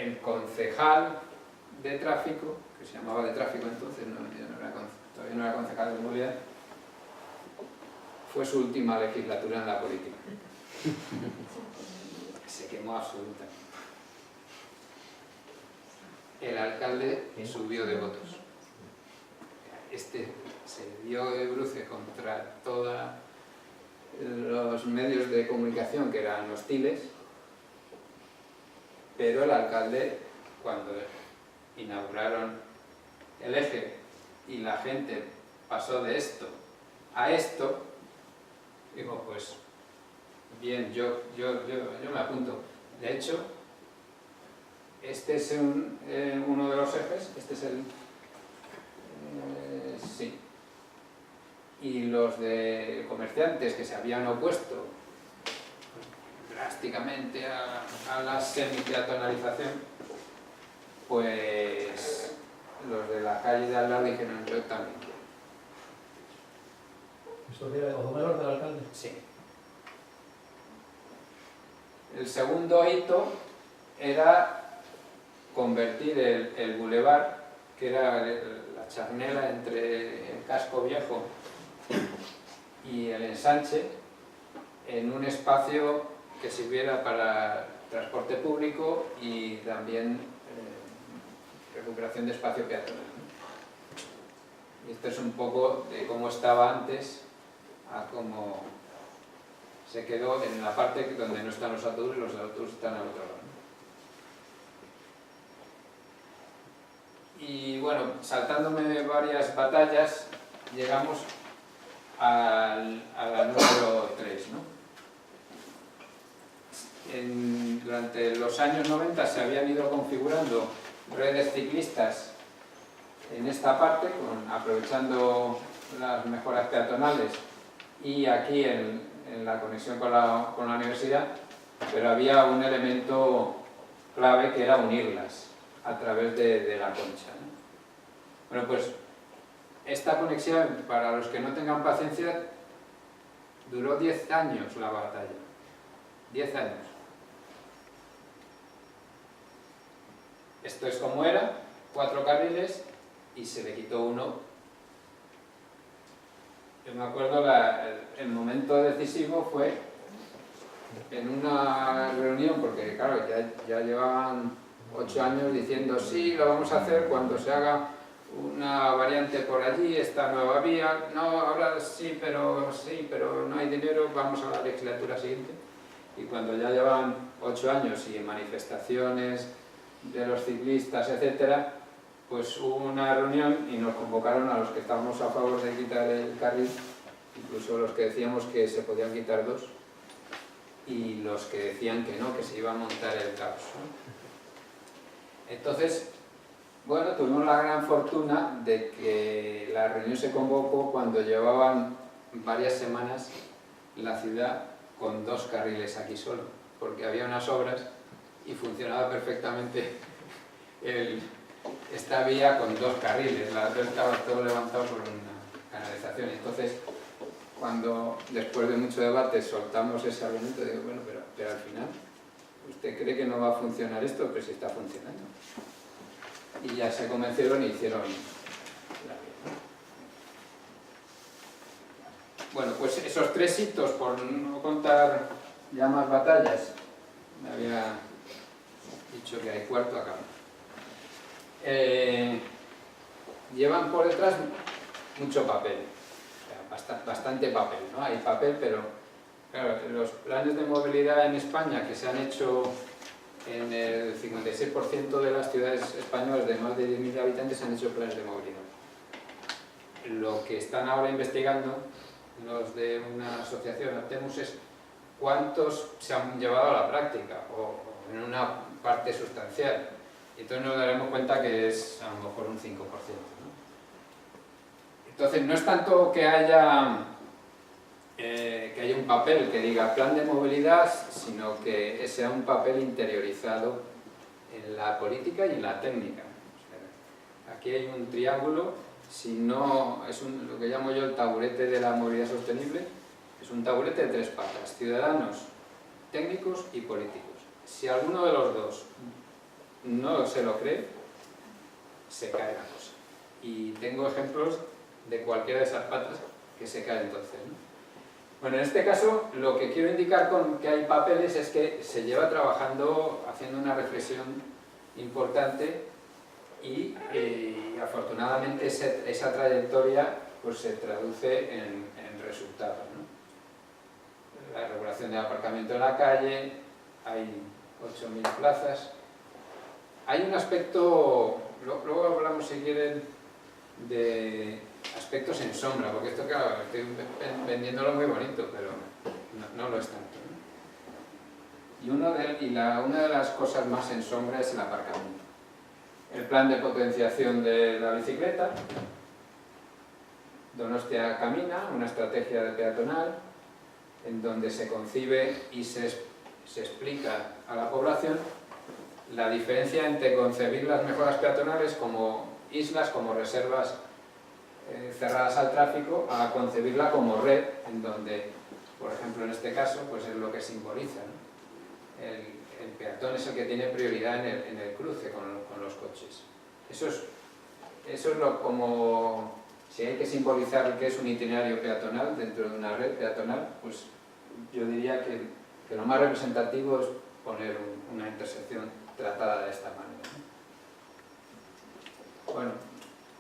el concejal de tráfico, que se llamaba de tráfico entonces, todavía no era concejal de movilidad, fue su última legislatura en la política. Se quemó absolutamente. El alcalde subió de votos. Este se dio de bruces contra todos los medios de comunicación que eran hostiles, pero el alcalde, cuando inauguraron el eje y la gente pasó de esto a esto, dijo, pues bien, yo me apunto. De hecho, este es uno de los ejes, este es el... sí. Y los de comerciantes que se habían opuesto drásticamente a la semi-peatonalización, pues los de la calle de al lado dijeron, yo también quiero. ¿Esto era el gobernador del alcalde? Sí. El segundo hito era convertir el bulevar, que era la charnela entre el casco viejo y el ensanche, en un espacio que sirviera para transporte público y también recuperación de espacio peatonal. Y esto es un poco de cómo estaba antes a cómo se quedó en la parte donde no están los autobuses están al otro lado. Y bueno, saltándome varias batallas, llegamos a la número 3, ¿no? Durante los años 90 se habían ido configurando redes ciclistas en esta parte, aprovechando las mejoras peatonales y aquí en la conexión con la universidad, pero había un elemento clave que era unirlas a través de la concha, ¿no? Bueno, pues esta conexión, para los que no tengan paciencia, duró 10 años la batalla. 10 años. Esto es como era, 4 carriles y se le quitó uno. Yo me acuerdo, el momento decisivo fue en una reunión, porque claro, ya llevaban 8 años diciendo sí, lo vamos a hacer cuando se haga una variante por allí, esta nueva vía, no, ahora sí, pero no hay dinero, vamos a la legislatura siguiente. Y cuando ya llevan 8 años y en manifestaciones de los ciclistas, etcétera, pues hubo una reunión y nos convocaron a los que estábamos a favor de quitar el carril, incluso los que decíamos que se podían quitar 2, y los que decían que no, que se iba a montar el caos, ¿no? Entonces, bueno, tuvimos la gran fortuna de que la reunión se convocó cuando llevaban varias semanas la ciudad con 2 carriles aquí solo, porque había unas obras y funcionaba perfectamente esta vía con 2 carriles, la otra estaba todo levantado por una canalización. Entonces, cuando después de mucho debate soltamos ese argumento, digo, bueno, pero al final, ¿usted cree que no va a funcionar esto? Pero sí está funcionando. Y ya se convencieron y hicieron la vía, ¿no? Bueno, pues esos 3 hitos, por no contar ya más batallas, me había dicho que hay cuarto acá. Llevan por detrás mucho papel, o sea, bastante papel, ¿no? Hay papel, pero claro, los planes de movilidad en España que se han hecho en el 56% de las ciudades españolas de más de 10.000 habitantes se han hecho planes de movilidad. Lo que están ahora investigando los de una asociación, Optemus, es cuántos se han llevado a la práctica o en una parte sustancial. Entonces nos daremos cuenta que es a lo mejor un 5%, ¿no? Entonces no es tanto que haya un papel que diga plan de movilidad, sino que sea un papel interiorizado en la política y en la técnica. O sea, aquí hay un triángulo, si no es lo que llamo yo el taburete de la movilidad sostenible, es un taburete de 3 patas, ciudadanos, técnicos y políticos. Si alguno de los dos no se lo cree, se cae la cosa. Y tengo ejemplos de cualquiera de esas patas que se cae entonces, ¿no? Bueno, en este caso, lo que quiero indicar con que hay papeles es que se lleva trabajando, haciendo una reflexión importante y afortunadamente esa trayectoria pues, se traduce en resultados, ¿no? La regulación del aparcamiento en la calle, hay 8.000 plazas. Hay un aspecto, luego hablamos si quieren, de aspectos en sombra, porque esto claro, estoy vendiéndolo muy bonito, pero no lo es tanto, ¿no? Y una de las cosas más en sombra es el aparcamiento. El plan de potenciación de la bicicleta, Donostia Camina, una estrategia de peatonal, en donde se concibe y se explica a la población la diferencia entre concebir las mejoras peatonales como islas, como reservas cerradas al tráfico, a concebirla como red, en donde, por ejemplo, en este caso, pues es lo que simboliza, ¿no? El peatón es el que tiene prioridad en el cruce con los coches. Eso es como, si hay que simbolizar que es un itinerario peatonal dentro de una red peatonal, pues yo diría que lo más representativo es poner una intersección tratada de esta manera, ¿no? Bueno,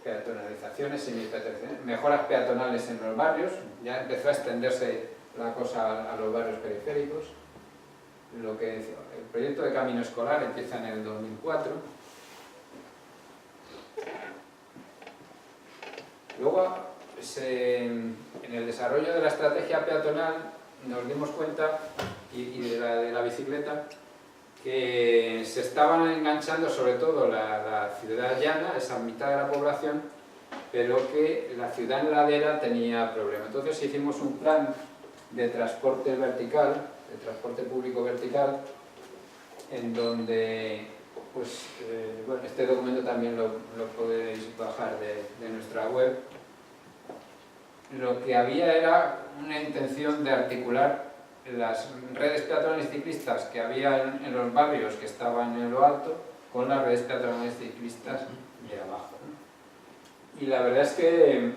peatonalizaciones, semipeatonalizaciones, mejoras peatonales en los barrios, ya empezó a extenderse la cosa a los barrios periféricos. El proyecto de camino escolar empieza en el 2004. Luego, en el desarrollo de la estrategia peatonal nos dimos cuenta, y de la bicicleta, que se estaban enganchando sobre todo la ciudad llana, esa mitad de la población, pero que la ciudad en ladera tenía problemas. Entonces hicimos un plan de transporte vertical, de transporte público vertical, en donde, pues, bueno, este documento también lo podéis bajar de nuestra web. Lo que había era una intención de articular las redes peatonales ciclistas que había en los barrios que estaban en lo alto con las redes peatonales ciclistas de abajo, ¿no? Y la verdad es que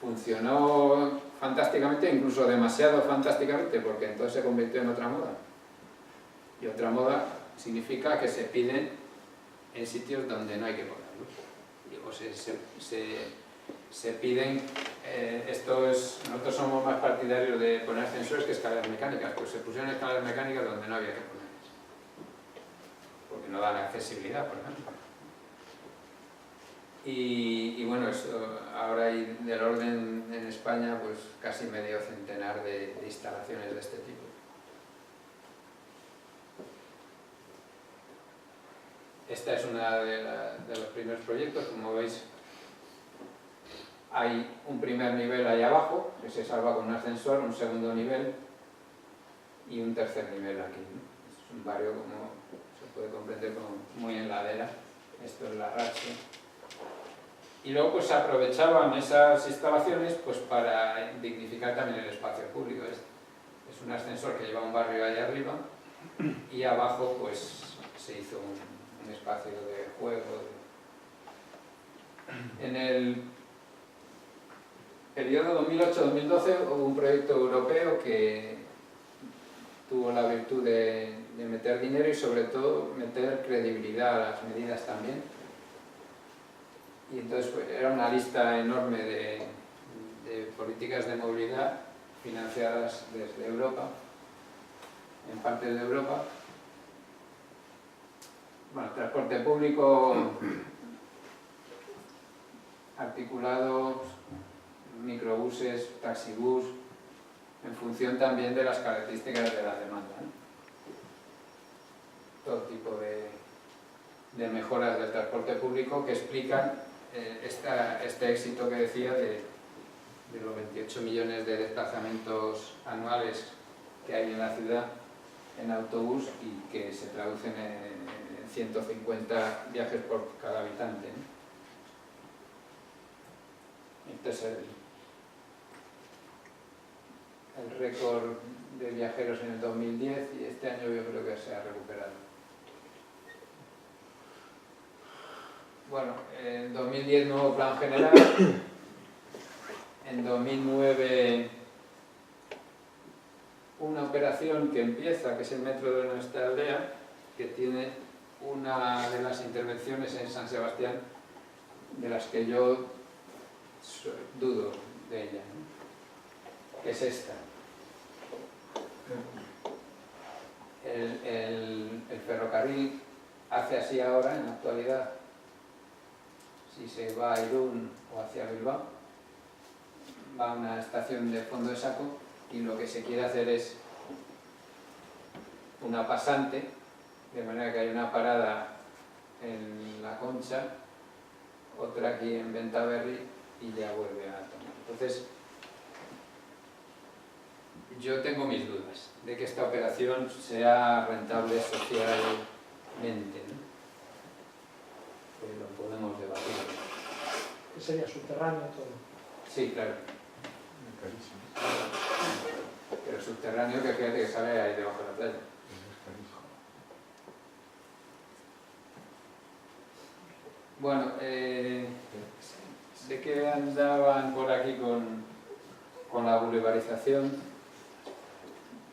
funcionó fantásticamente, incluso demasiado fantásticamente, porque entonces se convirtió en otra moda. Y otra moda significa que se piden en sitios donde no hay que ponerlos. O se piden, nosotros somos más partidarios de poner ascensores que escaleras mecánicas, pues se pusieron escaleras mecánicas donde no había que ponerlas, porque no dan accesibilidad, por ejemplo. Y bueno, ahora hay del orden en España pues casi medio centenar de instalaciones de este tipo. Esta es una de los primeros proyectos, como veis. Hay un primer nivel ahí abajo, que se salva con un ascensor, un segundo nivel y un tercer nivel aquí, ¿no? Es un barrio, como se puede comprender, como muy en ladera. Esto es la Rache. Y luego pues aprovechaban esas instalaciones pues para dignificar también el espacio público. Es un ascensor que lleva un barrio ahí arriba y abajo pues se hizo un espacio de juego. En el periodo 2008-2012 hubo un proyecto europeo que tuvo la virtud de meter dinero y sobre todo meter credibilidad a las medidas también. Y entonces era una lista enorme de políticas de movilidad financiadas desde Europa, en parte de Europa. Bueno, transporte público articulado, microbuses, taxibús, en función también de las características de la demanda, ¿no? Todo tipo de mejoras del transporte público que explican este éxito que decía de los 28 millones de desplazamientos anuales que hay en la ciudad en autobús y que se traducen en 150 viajes por cada habitante, ¿no? Este es el récord de viajeros en el 2010 y este año yo creo que se ha recuperado. bueno, en 2010 nuevo plan general, en 2009 una operación que empieza, que es el metro de nuestra aldea, que tiene una de las intervenciones en San Sebastián de las que yo dudo de ella, ¿no? Que es esta. El ferrocarril hace así ahora, en la actualidad, si se va a Irún o hacia Bilbao, va a una estación de Fondo de Saco y lo que se quiere hacer es una pasante, de manera que hay una parada en La Concha, otra aquí en Bentaberri y ya vuelve a tomar. Entonces, yo tengo mis dudas de que esta operación sea rentable socialmente, ¿no? Pues lo podemos debatir. Que sería subterráneo todo. Sí, claro. Pero subterráneo, que fíjate que sale ahí debajo de la playa. Bueno, sé que andaban por aquí con la boulevarización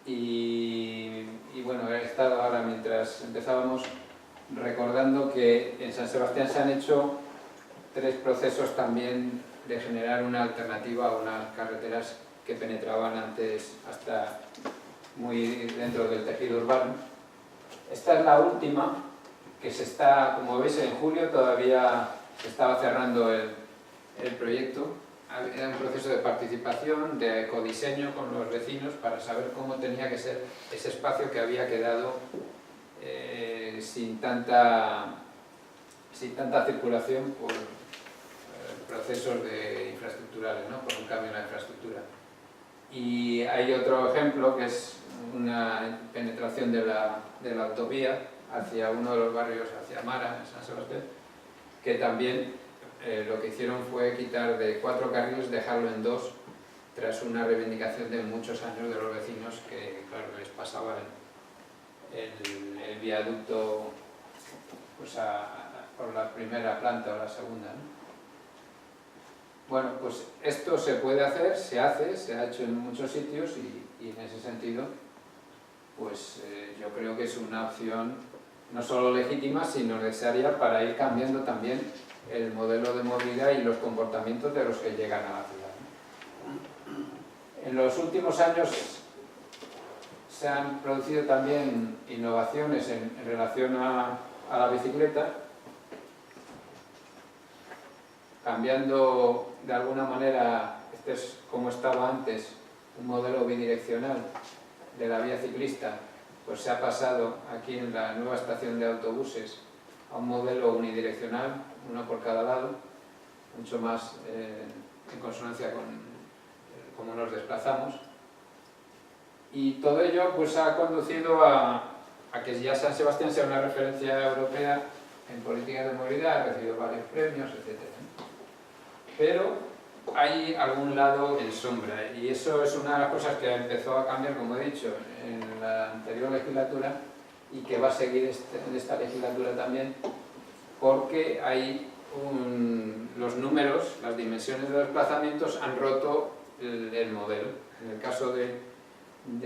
y bueno, he estado ahora mientras empezábamos recordando que en San Sebastián se han hecho 3 procesos también de generar una alternativa a unas carreteras que penetraban antes hasta muy dentro del tejido urbano. Esta es la última, que se está, como veis, en julio todavía se estaba cerrando el proyecto. Era un proceso de participación, de ecodiseño con los vecinos para saber cómo tenía que ser ese espacio que había quedado sin tanta circulación por procesos infraestructurales, ¿no? Por un cambio en la infraestructura. Y hay otro ejemplo que es una penetración de la autovía hacia uno de los barrios, hacia Mara, en San Sebastián, que también lo que hicieron fue quitar de 4 carriles, dejarlo en 2, tras una reivindicación de muchos años de los vecinos que, claro, les pasaba el viaducto pues por la primera planta o la segunda, ¿no? Bueno, pues esto se puede hacer, se ha hecho en muchos sitios y en ese sentido, pues yo creo que es una opción no solo legítima, sino necesaria para ir cambiando también el modelo de movilidad y los comportamientos de los que llegan a la ciudad, ¿no? En los últimos años se han producido también innovaciones en relación a la bicicleta, cambiando de alguna manera, este es como estaba antes, un modelo bidireccional de la vía ciclista, pues se ha pasado aquí en la nueva estación de autobuses a un modelo unidireccional, uno por cada lado, mucho más en consonancia con cómo nos desplazamos. Y todo ello pues ha conducido a que ya San Sebastián sea una referencia europea en políticas de movilidad, ha recibido varios premios, etc. Pero hay algún lado en sombra y eso es una de las cosas que empezó a cambiar, como he dicho, en la anterior legislatura y que va a seguir en esta legislatura también, porque hay los números, las dimensiones de los desplazamientos han roto el modelo. En el caso de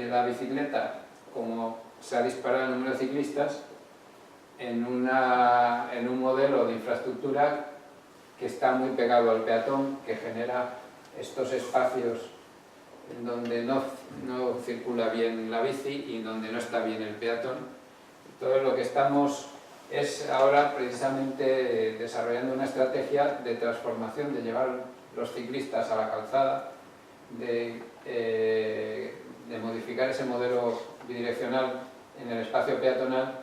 la bicicleta, como se ha disparado el número de ciclistas, en un modelo de infraestructura que está muy pegado al peatón, que genera estos espacios en donde no circula bien la bici y donde no está bien el peatón. Todo lo que estamos es ahora precisamente desarrollando una estrategia de transformación, de llevar los ciclistas a la calzada, de modificar ese modelo bidireccional en el espacio peatonal,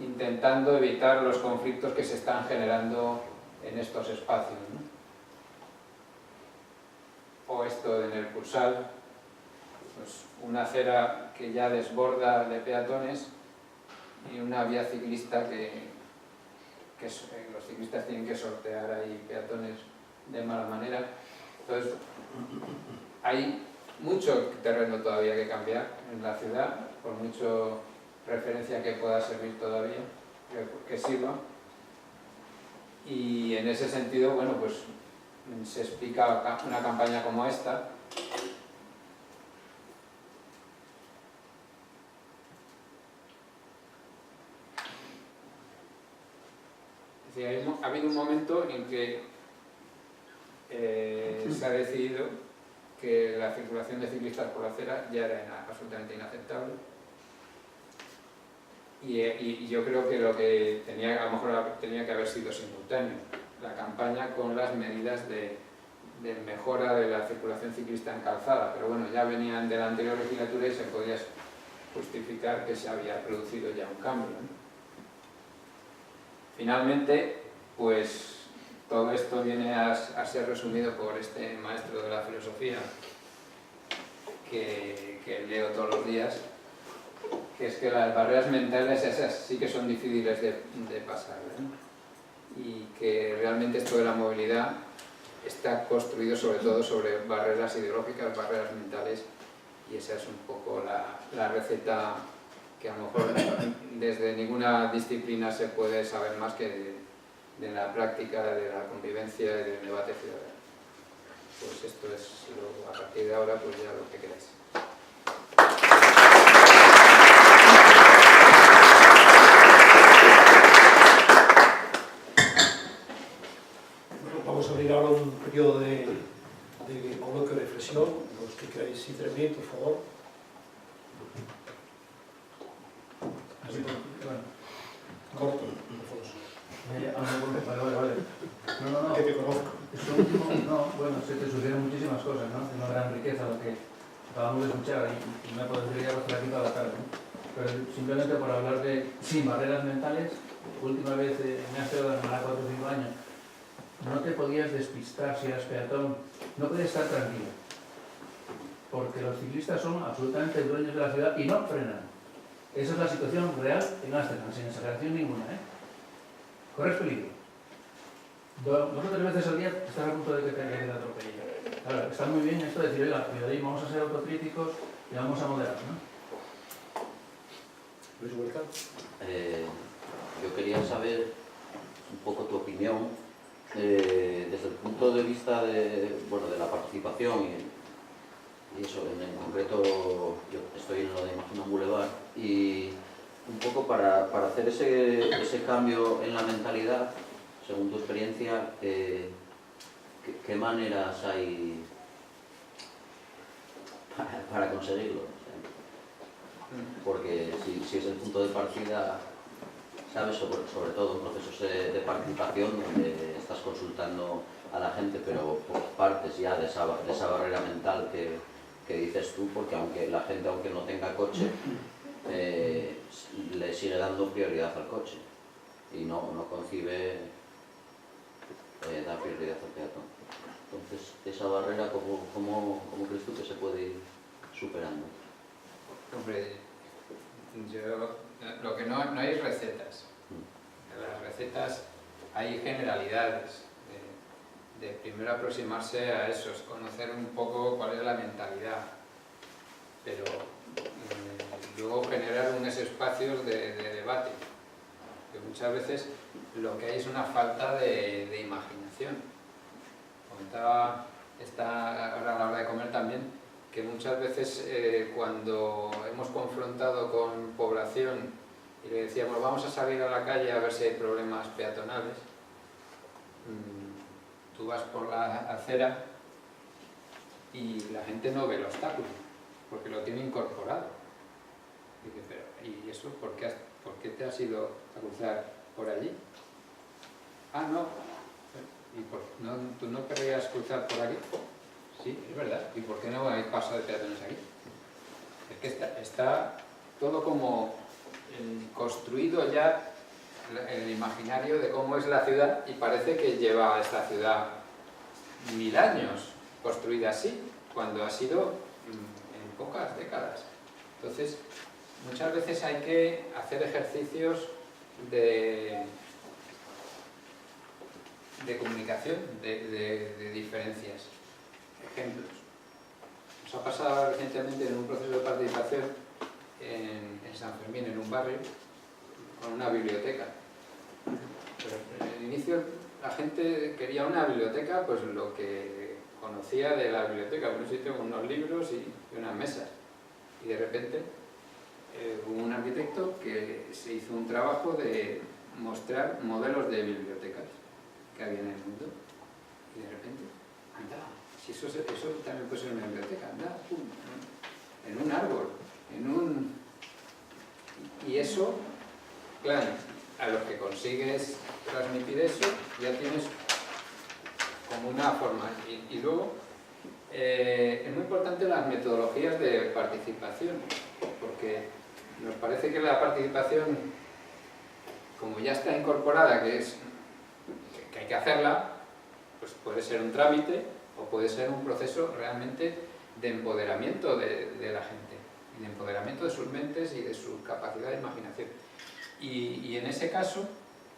intentando evitar los conflictos que se están generando en estos espacios, ¿no? O esto en el Cursal, pues una acera que ya desborda de peatones y una vía ciclista que los ciclistas tienen que sortear ahí peatones de mala manera. Entonces, hay mucho terreno todavía que cambiar en la ciudad, por mucho referencia que pueda servir todavía, que sirva. Y en ese sentido, bueno, pues se explica una campaña como esta. Es decir, ha habido un momento en que se ha decidido que la circulación de ciclistas por la acera ya era absolutamente inaceptable. Y yo creo que lo que a lo mejor tenía que haber sido simultáneo, la campaña con las medidas de mejora de la circulación ciclista en calzada, pero bueno, ya venían de la anterior legislatura y se podía justificar que se había producido ya un cambio, ¿no? Finalmente, pues todo esto viene a ser resumido por este maestro de la filosofía que leo todos los días, que es que las barreras mentales esas sí que son difíciles de pasar, ¿no? Y que realmente esto de la movilidad está construido sobre todo sobre barreras ideológicas, barreras mentales, y esa es un poco la receta que a lo mejor desde ninguna disciplina se puede saber más que de la práctica, de la convivencia y del debate ciudadano. Pues esto es a partir de ahora pues ya lo que queráis. Vamos a abrir ahora un periodo de coloquio de reflexión. Los que queráis intervenir, por favor. Así, bueno. Corto, Alfonso. Vale. No. Que te conozco. Esto último, no, bueno, se te suceden muchísimas cosas, ¿no? Es una gran riqueza lo que acabamos de escuchar y me podría pasar aquí toda la tarde, ¿no? Pero simplemente por hablar de, sin barreras mentales, última vez me has quedado en Málaga 4 o 5 años, no te podías despistar si eras peatón, no podías estar tranquilo, porque los ciclistas son absolutamente dueños de la ciudad y no frenan. Esa es la situación real en Ámsterdam, sin exageración ninguna, ¿eh? Corres peligro. 2 o 3 veces al día estás a punto de que te atropelle. Claro, está muy bien esto de decir, oiga, cuidadín, vamos a ser autocríticos y vamos a moderar, ¿no? Luis Huerta. Yo quería saber un poco tu opinión desde el punto de vista de la participación y eso, en concreto yo estoy en lo de Imagina un Boulevard y un poco para hacer ese cambio en la mentalidad, según tu experiencia, ¿qué maneras hay para conseguirlo? Porque si es el punto de partida, ¿sabes? Sobre todo en procesos de participación donde estás consultando a la gente, pero por partes ya de esa barrera mental que dices tú, porque aunque la gente, aunque no tenga coche, le sigue dando prioridad al coche y no concibe dar prioridad al peatón. Entonces, esa barrera, ¿cómo crees tú que se puede ir superando? Hombre, lo que no hay recetas. En las recetas hay generalidades. De primero aproximarse a eso, es conocer un poco cuál es la mentalidad, pero luego generar unos espacios de debate, que muchas veces lo que hay es una falta de imaginación. Comentaba ahora a la hora de comer también, que muchas veces cuando hemos confrontado con población y le decíamos vamos a salir a la calle a ver si hay problemas peatonales, tú vas por la acera y la gente no ve el obstáculo, porque lo tiene incorporado. Dice, pero ¿y eso por qué te has ido a cruzar por allí? Ah, no. ¿Y tú no querrías cruzar por aquí? Sí, es verdad. ¿Y por qué no hay paso de peatones aquí? Es que está todo como construido ya el imaginario de cómo es la ciudad y parece que lleva esta ciudad 1000 años construida así, cuando ha sido en pocas décadas. Entonces, muchas veces hay que hacer ejercicios de comunicación, de diferencias. Ejemplos. Nos ha pasado recientemente en un proceso de participación en San Fermín, en un barrio, con una biblioteca. Pero en el inicio la gente quería una biblioteca, pues lo que conocía de la biblioteca, un sitio con unos libros y unas mesas. Y de repente hubo un arquitecto que se hizo un trabajo de mostrar modelos de bibliotecas que había en el mundo. Y de repente, anda, si eso también puede ser una biblioteca, anda, pum, en un árbol, Y eso, claro, a lo que consigues transmitir eso, ya tienes como una forma. Y luego, es muy importante las metodologías de participación, porque nos parece que la participación, como ya está incorporada, que hay que hacerla, pues puede ser un trámite o puede ser un proceso realmente de empoderamiento de la gente, y de empoderamiento de sus mentes y de su capacidad de imaginación. Y en ese caso,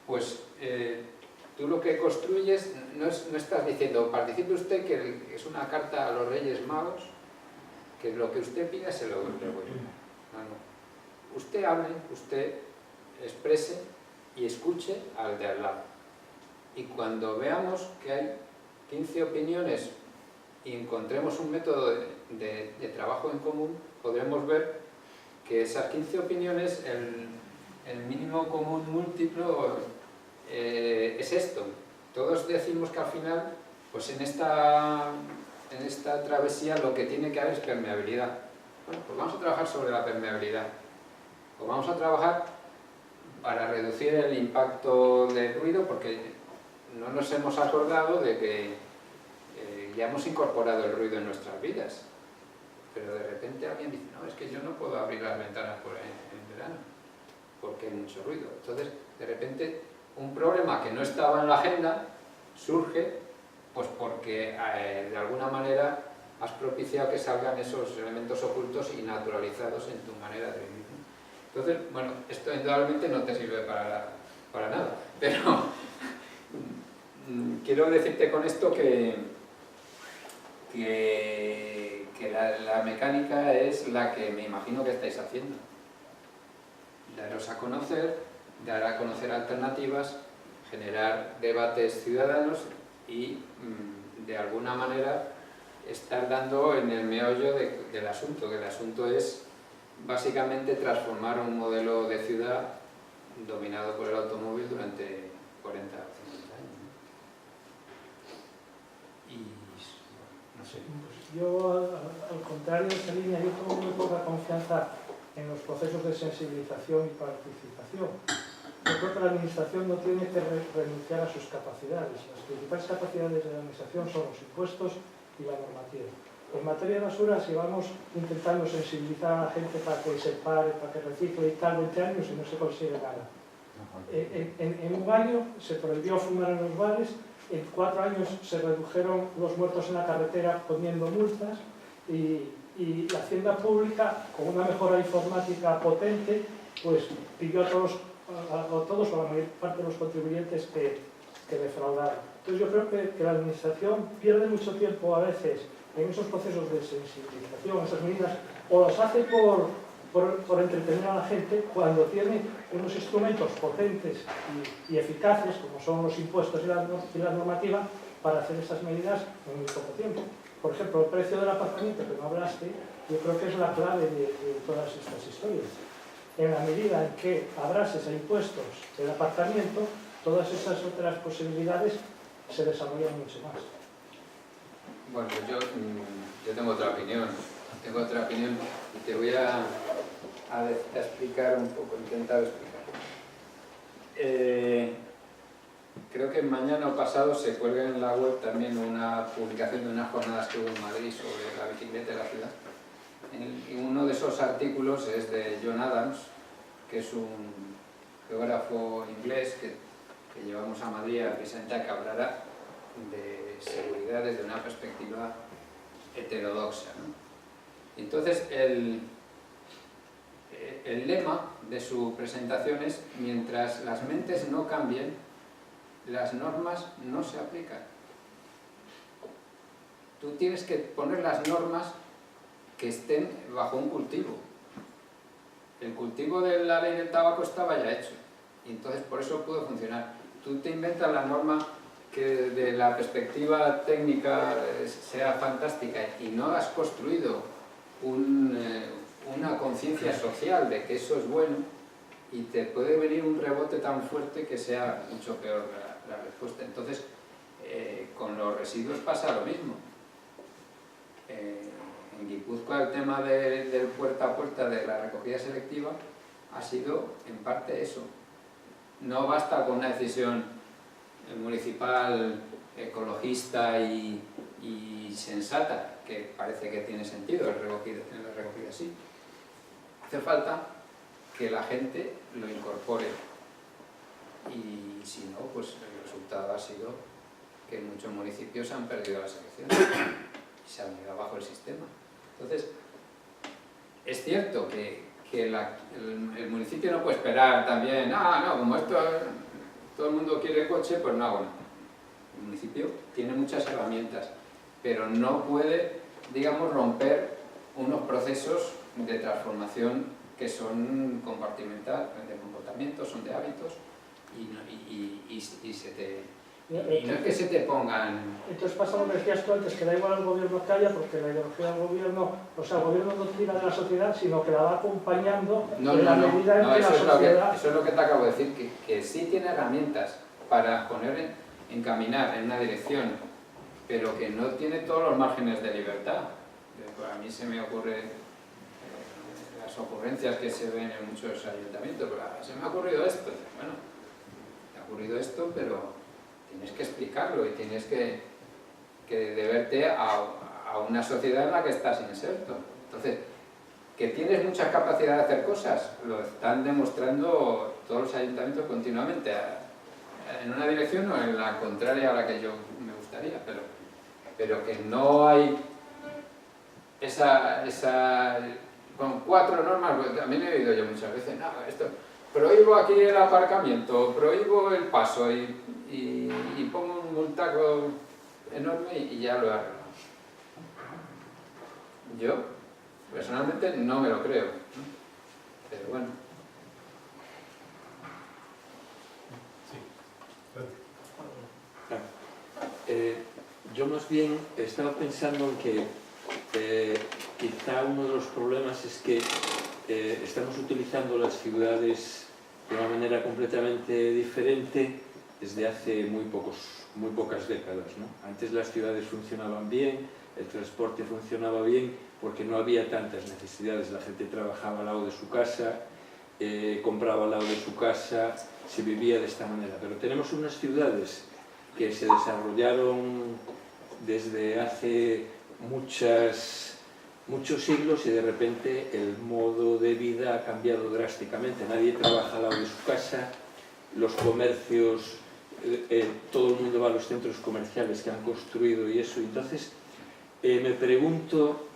pues tú lo que construyes no estás diciendo, participe usted, que es una carta a los Reyes Magos, que lo que usted pida se lo voy a dar. No. Usted hable, usted exprese y escuche al de al lado. Y cuando veamos que hay 15 opiniones y encontremos un método de trabajo en común, podremos ver que esas 15 opiniones, el mínimo común múltiplo es esto. Todos decimos que al final, pues en esta travesía lo que tiene que haber es permeabilidad. Bueno, pues vamos a trabajar sobre la permeabilidad. Pues vamos a trabajar para reducir el impacto del ruido, porque no nos hemos acordado de que ya hemos incorporado el ruido en nuestras vidas. Pero de repente alguien dice, no, es que yo no puedo abrir las ventanas en verano, porque hay mucho ruido. Entonces, de repente, un problema que no estaba en la agenda surge, pues porque de alguna manera has propiciado que salgan esos elementos ocultos y naturalizados en tu manera de vivir. Entonces, bueno, esto indudablemente no te sirve para nada, pero quiero decirte con esto que la mecánica es la que me imagino que estáis haciendo. Daros a conocer, dar a conocer alternativas, generar debates ciudadanos y, de alguna manera, estar dando en el meollo del asunto, que el asunto es básicamente transformar un modelo de ciudad dominado por el automóvil durante 40 o 50 años. Y no sé. Yo, al contrario de esta línea, yo tengo muy poca confianza en los procesos de sensibilización y participación. Yo creo que la administración no tiene que renunciar a sus capacidades. Las principales capacidades de la administración son los impuestos y la normativa. En materia de basuras llevamos intentando sensibilizar a la gente para que se pare, para que recicle y tal 20 años y no se consigue nada. En un año se prohibió fumar en los bares, en 4 años se redujeron los muertos en la carretera poniendo multas y la Hacienda Pública, con una mejora informática potente, pues pidió a todos o a la mayor parte de los contribuyentes que defraudaran. Entonces yo creo que la administración pierde mucho tiempo a veces en esos procesos de sensibilización, esas medidas, o las hace por entretener a la gente cuando tiene unos instrumentos potentes y eficaces, como son los impuestos y la normativa, para hacer esas medidas en muy poco tiempo. Por ejemplo, el precio del apartamento, que no hablaste, yo creo que es la clave de todas estas historias. En la medida en que abrases a impuestos el apartamento, todas esas otras posibilidades se desarrollan mucho más. Bueno, yo tengo otra opinión. Y te voy a explicar un poco, intentar explicar. Creo que mañana o pasado se cuelga en la web también una publicación de unas jornadas que hubo en Madrid sobre la bicicleta de la ciudad. Y uno de esos artículos es de John Adams, que es un geógrafo inglés que llevamos a Madrid a presentar, que hablará de seguridad desde una perspectiva heterodoxa, ¿no? Entonces, el lema de su presentación es: mientras las mentes no cambien, las normas no se aplican. Tú tienes que poner las normas que estén bajo un cultivo. El cultivo de la ley del tabaco estaba ya hecho, y entonces por eso pudo funcionar. Tú te inventas la norma que de la perspectiva técnica sea fantástica y no has construido una conciencia social de que eso es bueno, y te puede venir un rebote tan fuerte que sea mucho peor la respuesta. Entonces, con los residuos pasa lo mismo. En Guipúzcoa el tema del puerta a puerta de la recogida selectiva ha sido en parte eso. No basta con una decisión municipal, ecologista y sensata, que parece que tiene sentido en la recogida sí. Hace falta que la gente lo incorpore, y si no, pues el resultado ha sido que muchos municipios han perdido las elecciones y se han ido abajo el sistema. Entonces, es cierto que el municipio no puede esperar también, como esto todo el mundo quiere coche, pues no hago nada. El municipio tiene muchas herramientas, pero no puede, digamos, romper unos procesos de transformación que son compartimentales, de comportamiento, son de hábitos, y no es que se te pongan... Entonces pasa lo que decías tú antes, que da igual al gobierno que haya, porque la ideología del gobierno, o sea, el gobierno no tira de la sociedad, sino que la va acompañando en la medida en que la sociedad... Eso es lo que te acabo de decir, que sí tiene herramientas para encaminar en una dirección, pero que no tiene todos los márgenes de libertad. A mí se me ocurre las ocurrencias que se ven en muchos ayuntamientos, pero se me ha ocurrido esto. Bueno, te ha ocurrido esto, pero tienes que explicarlo y tienes que deberte a una sociedad en la que estás inserto. Entonces, que tienes mucha capacidad de hacer cosas, lo están demostrando todos los ayuntamientos continuamente, en una dirección o en la contraria a la que yo me gustaría, pero que no hay con 4 normas. Pues también he oído yo muchas veces, esto, prohíbo aquí el aparcamiento, prohíbo el paso y pongo un multaco enorme y ya lo he arreglado. Yo personalmente no me lo creo, ¿no? Pero bueno. Yo más bien estaba pensando en que quizá uno de los problemas es que estamos utilizando las ciudades de una manera completamente diferente desde hace muy pocas décadas, ¿no? Antes las ciudades funcionaban bien, el transporte funcionaba bien porque no había tantas necesidades, la gente trabajaba al lado de su casa, compraba al lado de su casa, se vivía de esta manera. Pero tenemos unas ciudades que se desarrollaron desde hace muchos siglos y de repente el modo de vida ha cambiado drásticamente. Nadie trabaja al lado de su casa, los comercios, todo el mundo va a los centros comerciales que han construido y eso. Entonces me pregunto,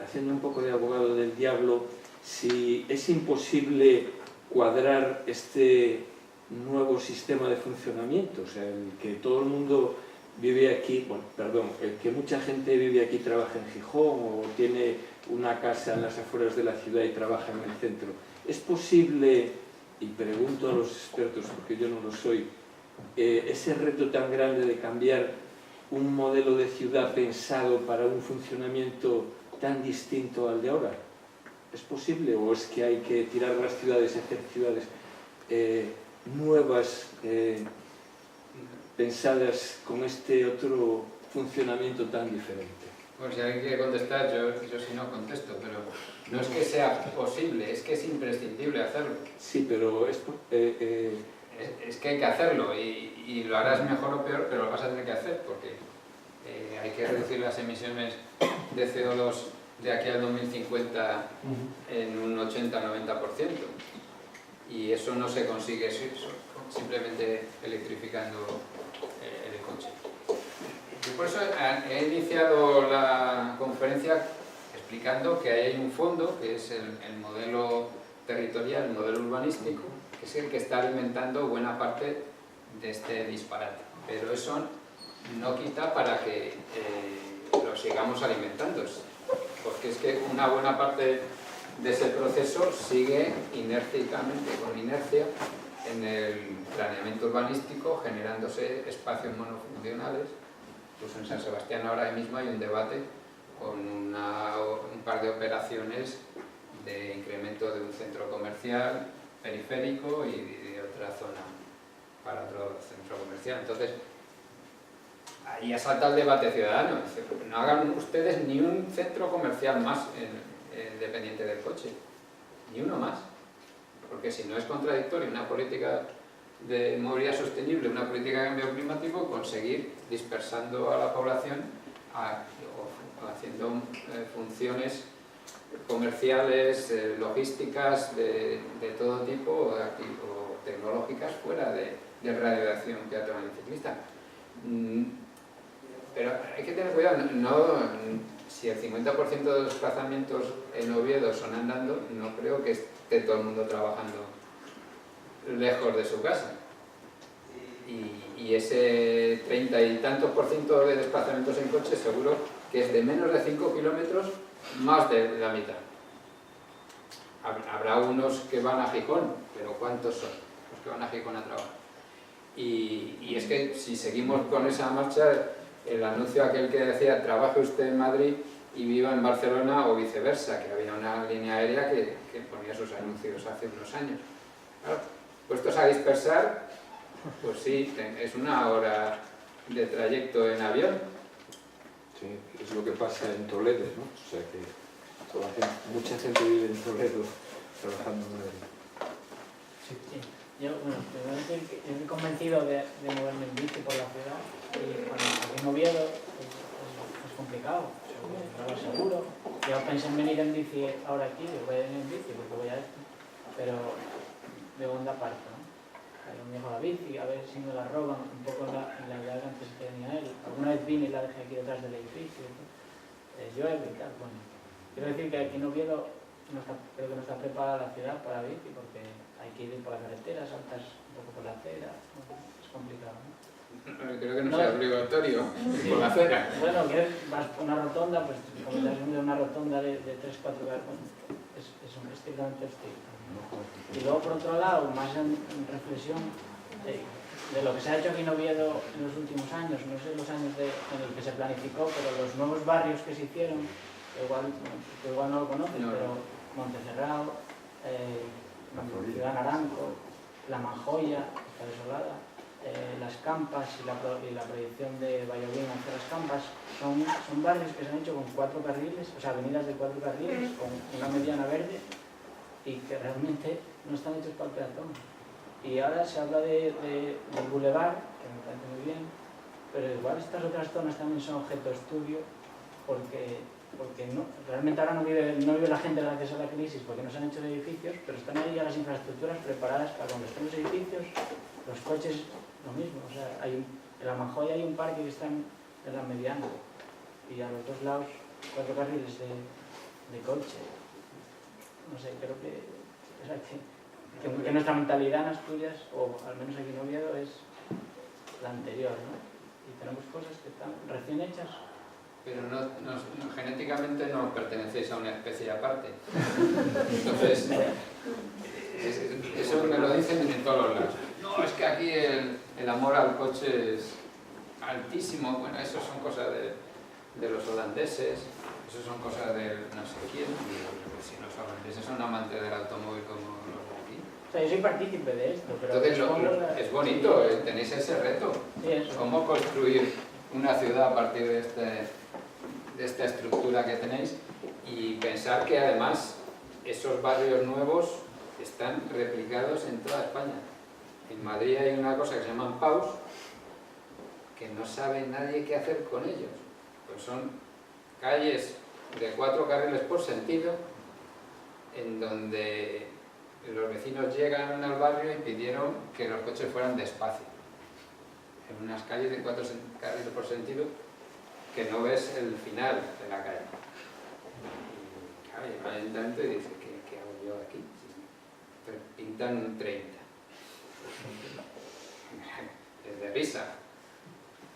haciendo un poco de abogado del diablo, si es imposible cuadrar este nuevo sistema de funcionamiento, o sea, el que todo el mundo vive aquí, el que mucha gente vive aquí, trabaja en Gijón o tiene una casa en las afueras de la ciudad y trabaja en el centro. ¿Es posible, y pregunto a los expertos porque yo no lo soy, ese reto tan grande de cambiar un modelo de ciudad pensado para un funcionamiento tan distinto al de ahora? ¿Es posible o es que hay que tirar las ciudades y hacer ciudades nuevas, pensadas con este otro funcionamiento tan diferente? Pues si alguien quiere contestar, yo sí no contesto, pero no es que sea posible, es que es imprescindible hacerlo. Sí, pero es que hay que hacerlo y lo harás mejor o peor, pero lo vas a tener que hacer porque hay que reducir las emisiones de CO2 de aquí al 2050 en un 80-90%, y eso no se consigue simplemente electrificando el coche. Y por eso he iniciado la conferencia explicando que hay un fondo, que es el modelo territorial, el modelo urbanístico, que es el que está alimentando buena parte de este disparate. Pero eso no quita para que lo sigamos alimentando, porque es que una buena parte de ese proceso sigue inérticamente, con inercia, en el planeamiento urbanístico generándose espacios monofuncionales. Pues en San Sebastián ahora mismo hay un debate con un par de operaciones de incremento de un centro comercial periférico y de otra zona para otro centro comercial. Entonces, ahí asalta el debate ciudadano. Dice, no hagan ustedes ni un centro comercial más dependiente del coche, ni uno más, porque si no es contradictorio una política de movilidad sostenible, una política de cambio climático, conseguir dispersando a la población o haciendo funciones comerciales, logísticas de todo tipo o tecnológicas fuera del radio de acción que ha tomado el ciclista. Pero hay que tener cuidado, si el 50% de los desplazamientos en Oviedo son andando, no creo que esté todo el mundo trabajando lejos de su casa. Y ese 30 y tantos % de desplazamientos en coche seguro que es de menos de 5 kilómetros, más de la mitad. Habrá unos que van a Gijón, pero ¿cuántos son los que van a Gijón a trabajar? Y es que si seguimos con esa marcha, el anuncio aquel que decía trabaje usted en Madrid y viva en Barcelona o viceversa, que había una línea aérea que ponía sus anuncios hace unos años. Claro, puestos a dispersar, pues sí, es una hora de trayecto en avión. Sí, es lo que pasa en Toledo, ¿no? O sea que mucha gente vive en Toledo trabajando en Madrid. Sí. Yo, bueno, primero decir que yo estoy convencido de moverme en bici por la ciudad y cuando aquí en Oviedo es complicado, no lo seguro. Yo pensé en venir en bici ahora aquí, yo voy a venir en bici porque voy a esto, pero de onda parto, ¿no? Yo me dejo la bici, a ver si me la roban un poco en la idea que antes tenía él. Alguna vez vine y la dejé aquí detrás del edificio, llueve y tal. Bueno, quiero decir que aquí en Oviedo creo que no está preparada la ciudad para bici porque hay que ir por la carretera, saltas un poco por la acera, es complicado, ¿no? Creo que no sea obligatorio por la acera. Bueno, que vas por una rotonda, pues como estás viendo una rotonda de 3-4 carros, es estrictamente estricto. Y luego, por otro lado, más en reflexión de lo que se ha hecho aquí en Oviedo en los últimos años, no sé los años en los que se planificó, pero los nuevos barrios que se hicieron, igual no lo conoces, pero Montecerrao, Ciudad Naranco, La Manjoya, está desolada, Las Campas y la proyección de Valladolid hacia Las Campas, son barrios que se han hecho con 4 carriles, o sea, avenidas de 4 carriles, con una mediana verde, y que realmente no están hechos para el peatón. Y ahora se habla del bulevar, que me parece muy bien, pero igual estas otras zonas también son objeto de estudio, porque no, realmente ahora no vive la gente gracias a la crisis, porque no se han hecho edificios, pero están ahí ya las infraestructuras preparadas para cuando estén los edificios, los coches, lo mismo. O sea, en La Manjoya hay un parque que está en la mediana, y a los dos lados 4 carriles de coche. No sé, creo que nuestra mentalidad en Asturias, o al menos aquí en Oviedo, es la anterior, ¿no? Y tenemos cosas que están recién hechas. Pero genéticamente no pertenecéis a una especie aparte. Entonces, eso me lo dicen en todos los lados. No, es que aquí el amor al coche es altísimo. Bueno, eso son cosas de los holandeses, eso son cosas de no sé quién. Si los holandeses son amantes del automóvil como los de aquí. O sea, yo soy partícipe de esto, pero... Entonces, es bonito, tenéis ese reto. Sí, eso. ¿Cómo construir una ciudad a partir de esta estructura que tenéis? Y pensar que además esos barrios nuevos están replicados en toda España. En Madrid hay una cosa que se llaman PAUs, que no sabe nadie qué hacer con ellos. Pues son calles de 4 carriles por sentido, en donde los vecinos llegan al barrio y pidieron que los coches fueran despacio. En unas calles de 4 carriles por sentido que no ves el final de la calle. Y claro, el ayuntamiento dice, ¿qué hago yo aquí? Pero pintan 30. Es de risa.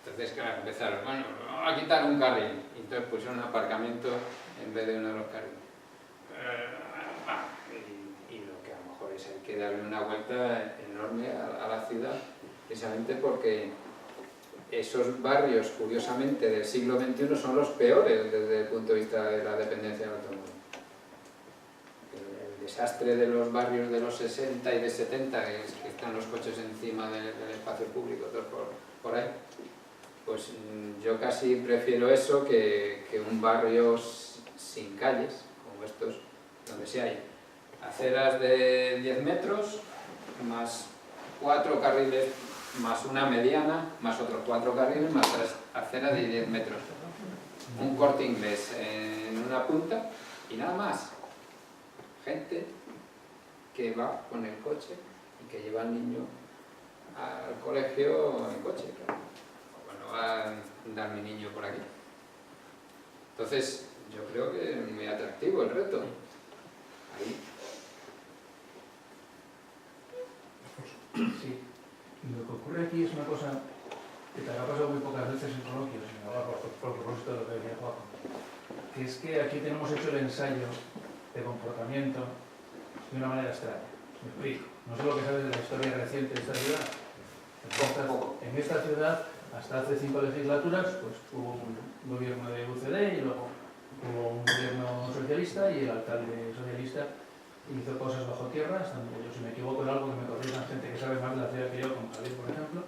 Entonces, claro, empezaron, bueno, vamos a quitar un carril. Y entonces pusieron un aparcamiento en vez de uno de los carriles. Y lo que a lo mejor es el que que darle una vuelta enorme a la ciudad, precisamente porque esos barrios, curiosamente, del siglo XXI son los peores desde el punto de vista de la dependencia del automóvil. El desastre de los barrios de los 60 y de 70, que están los coches encima del espacio público, todos por ahí, pues yo casi prefiero eso que un barrio sin calles, como estos, donde sí hay aceras de 10 metros, más 4 carriles, más una mediana, más otros 4 carriles, más 3 aceras de 10 metros. Un Corte Inglés en una punta y nada más. Gente que va con el coche y que lleva al niño al colegio en coche, claro. Bueno, va a andar mi niño por aquí. Entonces, yo creo que es muy atractivo el reto. Ahí. Sí. Lo que ocurre aquí es una cosa que te ha pasado muy pocas veces en coloquios, sin hablar por propósito de lo que decía Juan, que es que aquí tenemos hecho el ensayo de comportamiento de una manera extraña. Me explico. No sé lo que sabes de la historia reciente de esta ciudad. En esta ciudad, hasta hace 5 legislaturas, pues hubo un gobierno de UCD y luego hubo un gobierno socialista y el alcalde socialista hizo cosas bajo tierra, hasta donde yo, si me equivoco en algo, que me corrijan gente que sabe más de la ciudad que yo, como Javier, por ejemplo,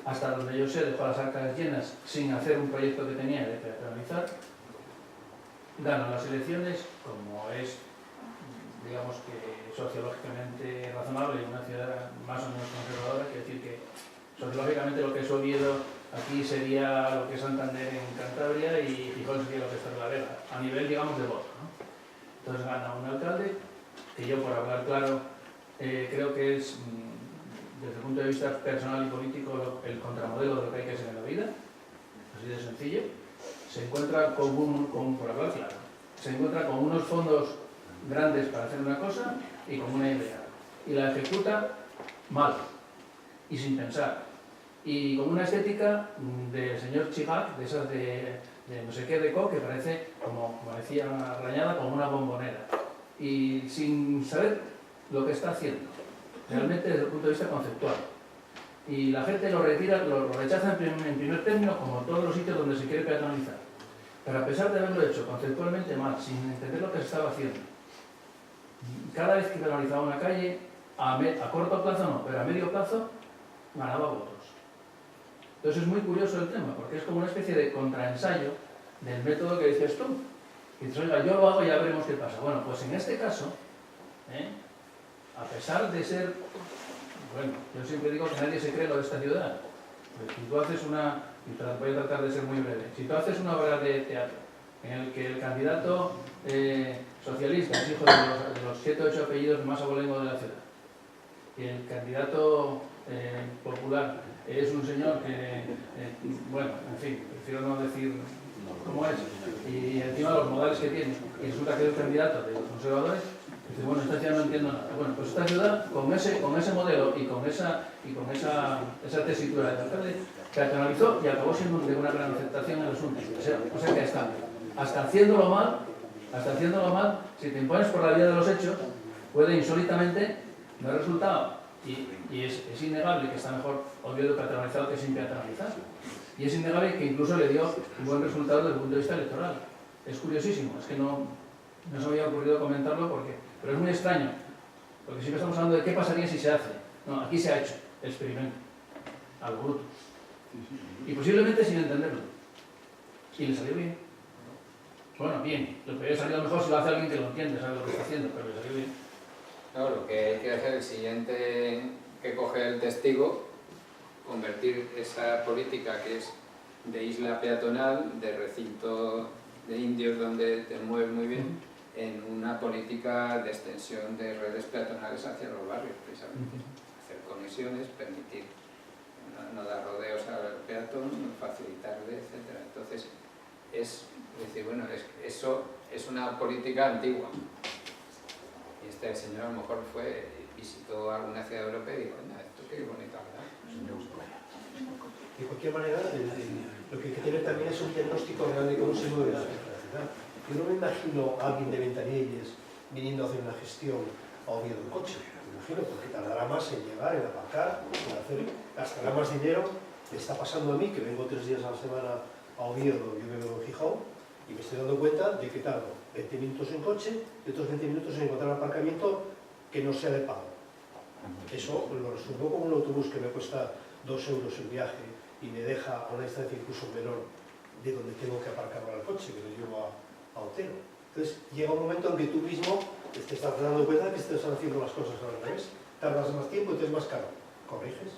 hasta donde yo sé, dejó las arcas llenas sin hacer un proyecto que tenía de peatonalizar, ganan las elecciones, como es, digamos que sociológicamente razonable, en una ciudad más o menos conservadora, quiere decir que sociológicamente lo que es Oviedo aquí sería lo que es Santander en Cantabria y Gijón sería lo que es Torrelavega, a nivel, digamos, de voto, ¿no? Entonces gana un alcalde que yo, por hablar claro, creo que es, desde el punto de vista personal y político, el contramodelo de lo que hay que ser en la vida, así de sencillo. Se encuentra por hablar claro, se encuentra con unos fondos grandes para hacer una cosa y con una idea, y la ejecuta mal y sin pensar, y con una estética del señor Chirac, de esas de no sé qué deco, que parece, como decía Rañada, como una bombonera, y sin saber lo que está haciendo, realmente desde el punto de vista conceptual. Y la gente lo rechaza en primer término, como todos los sitios donde se quiere peatonalizar. Pero a pesar de haberlo hecho conceptualmente mal, sin entender lo que se estaba haciendo, cada vez que peatonalizaba una calle, a corto plazo no, pero a medio plazo, ganaba votos. Entonces es muy curioso el tema, porque es como una especie de contraensayo del método que decías tú. Y dices, oiga, yo lo hago y ya veremos qué pasa. Bueno, pues en este caso, a pesar de ser, bueno, yo siempre digo que nadie se cree lo de esta ciudad. Pues si tú haces voy a tratar de ser muy breve, si tú haces una obra de teatro en el que el candidato socialista es hijo de los 7 o 8 apellidos más abolengos de la ciudad, y el candidato popular es un señor que, bueno, en fin, prefiero no decir cómo es, y encima los modales que tiene, y resulta que es el candidato de los conservadores, dice, bueno, esta ciudad no entiendo nada. Bueno, pues esta ciudad, con ese modelo y con esa tesitura del alcalde, peatonalizó y acabó siendo de una gran aceptación en el asunto. O sea que hasta haciéndolo mal, si te impones por la vía de los hechos, puede insólitamente no haber resultado. Y es innegable que está mejor Oviedo peatonalizado que sin peatonalizar. Y es innegable que incluso le dio un buen resultado desde el punto de vista electoral. Es curiosísimo, es que no se me había ocurrido comentarlo pero es muy extraño, porque siempre estamos hablando de qué pasaría si se hace. No, aquí se ha hecho el experimento, a lo bruto. Y posiblemente sin entenderlo. Y le salió bien. Bueno, bien, le podría salir mejor si lo hace alguien que lo entiende, sabe lo que está haciendo, pero le salió bien. Claro, lo que hay que hacer el siguiente que coge el testigo, convertir esa política que es de isla peatonal, de recinto de indios donde te mueves muy bien, en una política de extensión de redes peatonales hacia los barrios, precisamente. Hacer conexiones, permitir no dar rodeos al peatón, facilitarle, etc. Entonces, es decir, bueno, eso es una política antigua. Y este señor a lo mejor visitó alguna ciudad europea y dijo, esto qué bonito, ¿verdad? De cualquier manera, lo que hay que tener también es un diagnóstico real de cómo se mueve la ciudad. Yo no me imagino a alguien de Ventanilles viniendo a hacer una gestión a Oviedo en coche, me imagino, porque tardará más en llegar, en aparcar, en hacer, gastará más dinero. Me está pasando a mí, que vengo 3 días a la semana a Oviedo, yo vivo en Gijón, y me estoy dando cuenta de que tardo 20 minutos en coche y otros 20 minutos en encontrar un aparcamiento que no sea de pago. Eso lo resuelvo con un autobús que me cuesta 2 euros el viaje y me deja a una distancia incluso menor de donde tengo que aparcar ahora el coche, que lo llevo a Otero. Entonces llega un momento en que tú mismo te estás dando cuenta de que te están haciendo las cosas al revés. Tardas más tiempo y te es más caro. Corriges.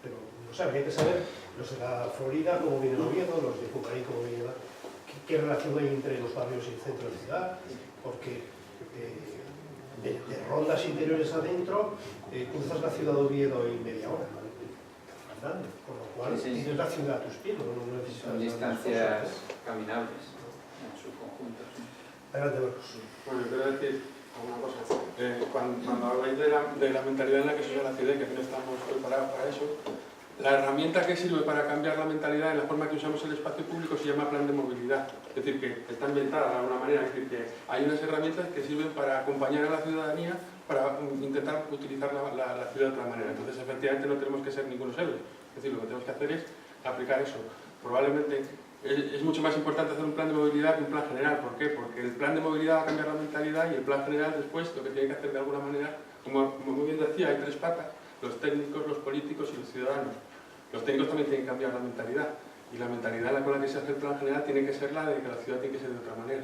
Pero no sé, habría que saber los de la Florida, cómo viene Oviedo, los de Pucarí, cómo viene qué relación hay entre los barrios y el centro de la ciudad, porque de rondas interiores adentro cruzas la ciudad de Oviedo en media hora, andando, con lo cual tienes la ciudad a tus pies, no necesitas... Son distancias caminables en su conjunto. Adelante, Marcos. Bueno, yo quiero decir una cosa. Cuando habláis de la mentalidad en la que se usa la ciudad y que no estamos preparados para eso, la herramienta que sirve para cambiar la mentalidad en la forma que usamos el espacio público se llama plan de movilidad. Es decir, que está ambientada de alguna manera, es decir, que hay unas herramientas que sirven para acompañar a la ciudadanía para intentar utilizar la ciudad de otra manera. Entonces, efectivamente, no tenemos que ser ningunos héroes. Es decir, lo que tenemos que hacer es aplicar eso. Probablemente es mucho más importante hacer un plan de movilidad que un plan general. ¿Por qué? Porque el plan de movilidad va a cambiar la mentalidad y el plan general después lo que tiene que hacer de alguna manera, como muy bien decía, hay 3 patas: los técnicos, los políticos y los ciudadanos. Los técnicos también tienen que cambiar la mentalidad, y la mentalidad con la que se hace el plan general tiene que ser la de que la ciudad tiene que ser de otra manera.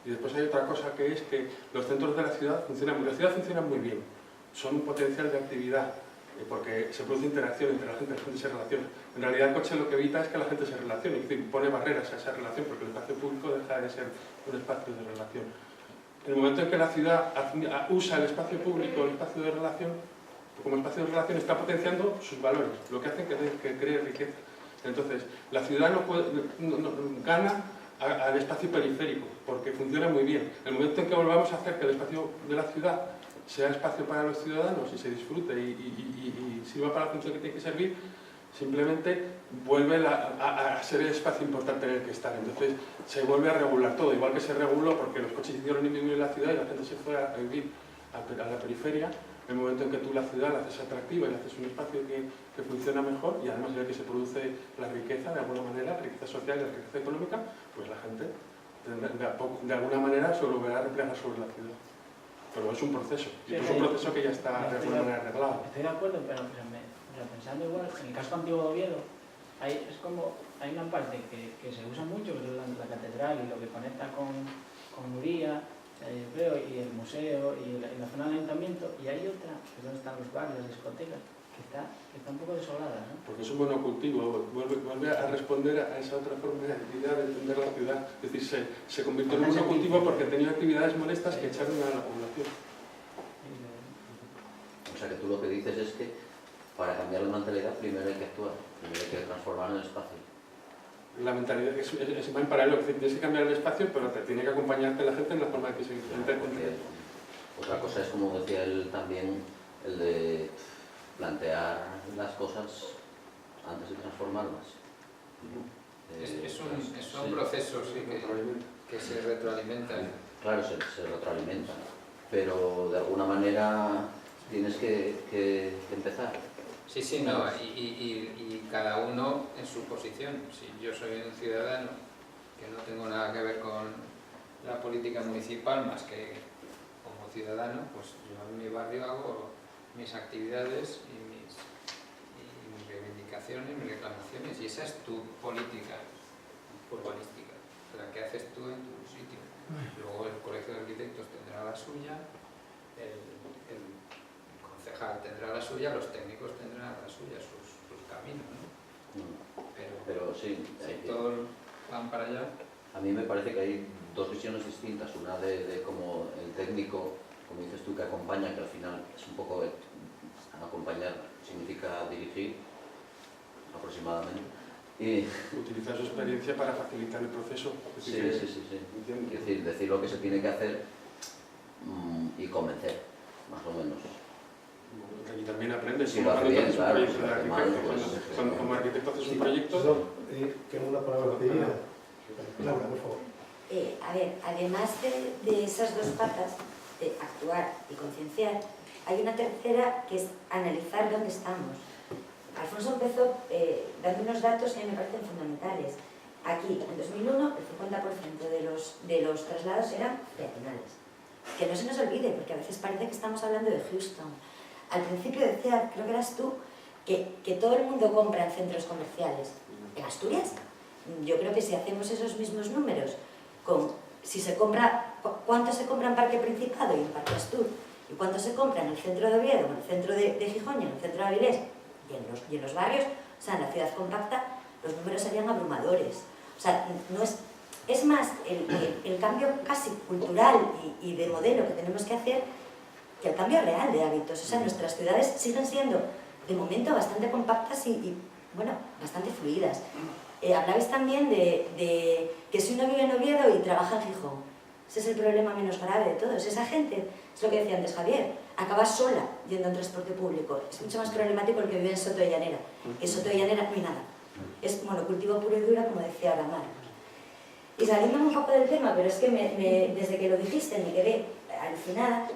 Y después hay otra cosa, que es que los centros de la ciudad funcionan muy bien, son un potencial de actividad, porque se produce interacción entre la gente se relaciona. En realidad el coche lo que evita es que la gente se relacione, es decir, pone barreras a esa relación, porque el espacio público deja de ser un espacio de relación. En el momento en que la ciudad usa el espacio público, el espacio de relación, como espacio de relación, está potenciando sus valores, lo que hace que cree riqueza. Entonces, la ciudad no gana al espacio periférico, porque funciona muy bien. En el momento en que volvamos a hacer que el espacio de la ciudad sea espacio para los ciudadanos y se disfrute y sirva para la función que tiene que servir, simplemente vuelve a ser el espacio importante en el que estar. Entonces se vuelve a regular todo, igual que se reguló porque los coches hicieron vivir en la ciudad y la gente se fue a vivir a la periferia. En el momento en que tú la ciudad la haces atractiva y la haces un espacio que funciona mejor, y además en el que se produce la riqueza de alguna manera, la riqueza social y la riqueza económica, pues la gente de alguna manera se volverá a reflejar sobre la ciudad. Pero es un proceso, y es un proceso que ya está de alguna manera arreglado. Estoy de acuerdo, pero pensando igual, en el casco antiguo de Oviedo, hay una parte que se usa mucho, que es la catedral y lo que conecta con Uría, creo, y el museo y la zona del ayuntamiento, y hay otra, que es donde están los bares, las discotecas, que está un poco desolada, ¿no? Porque es un monocultivo, vuelve a responder a esa otra forma de actividad de entender la ciudad. Es decir, se convirtió en un monocultivo porque tenía actividades molestas que echaron a la población. O sea que tú lo que dices es que para cambiar la mentalidad primero hay que actuar, primero hay que transformar el espacio. La mentalidad es va en paralelo, es decir, tienes que cambiar el espacio, pero te tiene que acompañarte la gente en la forma de que se interconecte. Otra cosa es, como decía él también, el de plantear las cosas antes de transformarlas. Son procesos que se retroalimentan. Claro, se retroalimentan, pero de alguna manera tienes que empezar. Sí, no, y cada uno en su posición. Si yo soy un ciudadano que no tengo nada que ver con la política municipal más que como ciudadano, pues yo en mi barrio hago mis actividades y mis reivindicaciones, mis reclamaciones, y esa es tu política urbanística, la que haces tú en tu sitio. Luego el colegio de arquitectos tendrá la suya, el concejal tendrá la suya, los técnicos tendrán la suya, sus caminos, ¿no? Pero sí, si todos van para allá. A mí me parece que hay dos visiones distintas, una de cómo el técnico, como dices tú, que acompaña, que al final es un poco acompañar, significa dirigir aproximadamente. Y utilizar su experiencia para facilitar el proceso. Sí. Es decir lo que se tiene que hacer y convencer, más o menos. Y también aprendes. Si lo hace bien, claro. Cuando como arquitecto haces un proyecto... Tengo una palabra pedida. Laura, por favor. A ver, además de esas dos patas, actuar y concienciar, hay una tercera que es analizar dónde estamos. Alfonso empezó dando unos datos que a mí me parecen fundamentales. Aquí, en 2001, el 50% de los traslados eran peatonales. Que no se nos olvide, porque a veces parece que estamos hablando de Houston. Al principio decía, creo que eras tú, que todo el mundo compra en centros comerciales. En Asturias, yo creo que si hacemos esos mismos números, si se compra, ¿cuánto se compra en Parque Principado y en Parque Astur? ¿Y cuánto se compra en el centro de Oviedo, en el centro de Gijón y en el centro de Avilés? Y en los barrios, o sea, en la ciudad compacta, los números serían abrumadores. O sea, no es más el cambio casi cultural y de modelo que tenemos que hacer que el cambio real de hábitos. O sea, nuestras ciudades siguen siendo, de momento, bastante compactas y bueno, bastante fluidas. Hablabais también de que si uno vive en Oviedo y trabaja en Gijón, ese es el problema menos grave de todos. Esa gente, es lo que decía antes Javier, acaba sola yendo en transporte público. Es mucho más problemático el que vive en Soto de Llanera. En Soto de Llanera no hay nada. Es monocultivo puro y duro, como decía Damar. Y saliéndome un poco del tema, pero es que desde que lo dijiste me quedé alucinada.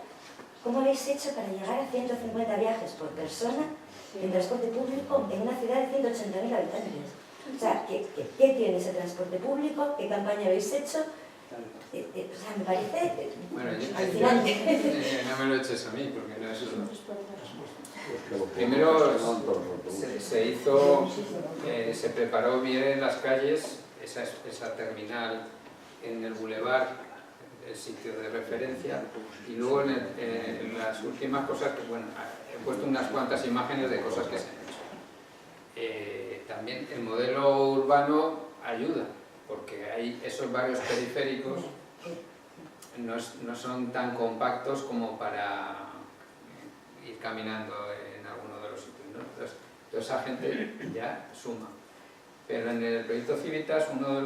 ¿Cómo habéis hecho para llegar a 150 viajes por persona en transporte público en una ciudad de 180.000 habitantes? O sea, ¿qué tiene ese transporte público? ¿Qué campaña habéis hecho? O sea, me parece alucinante. No me lo eches a mí, porque no es eso. Primero se preparó bien en las calles esa terminal en el bulevar, el sitio de referencia, y luego en las últimas cosas que, bueno, he puesto unas cuantas imágenes de cosas que se han hecho. También el modelo urbano ayuda, porque hay esos barrios periféricos no son tan compactos como para ir caminando en alguno de los sitios, ¿no? Entonces, toda esa gente ya suma. Pero en el proyecto Civitas, una de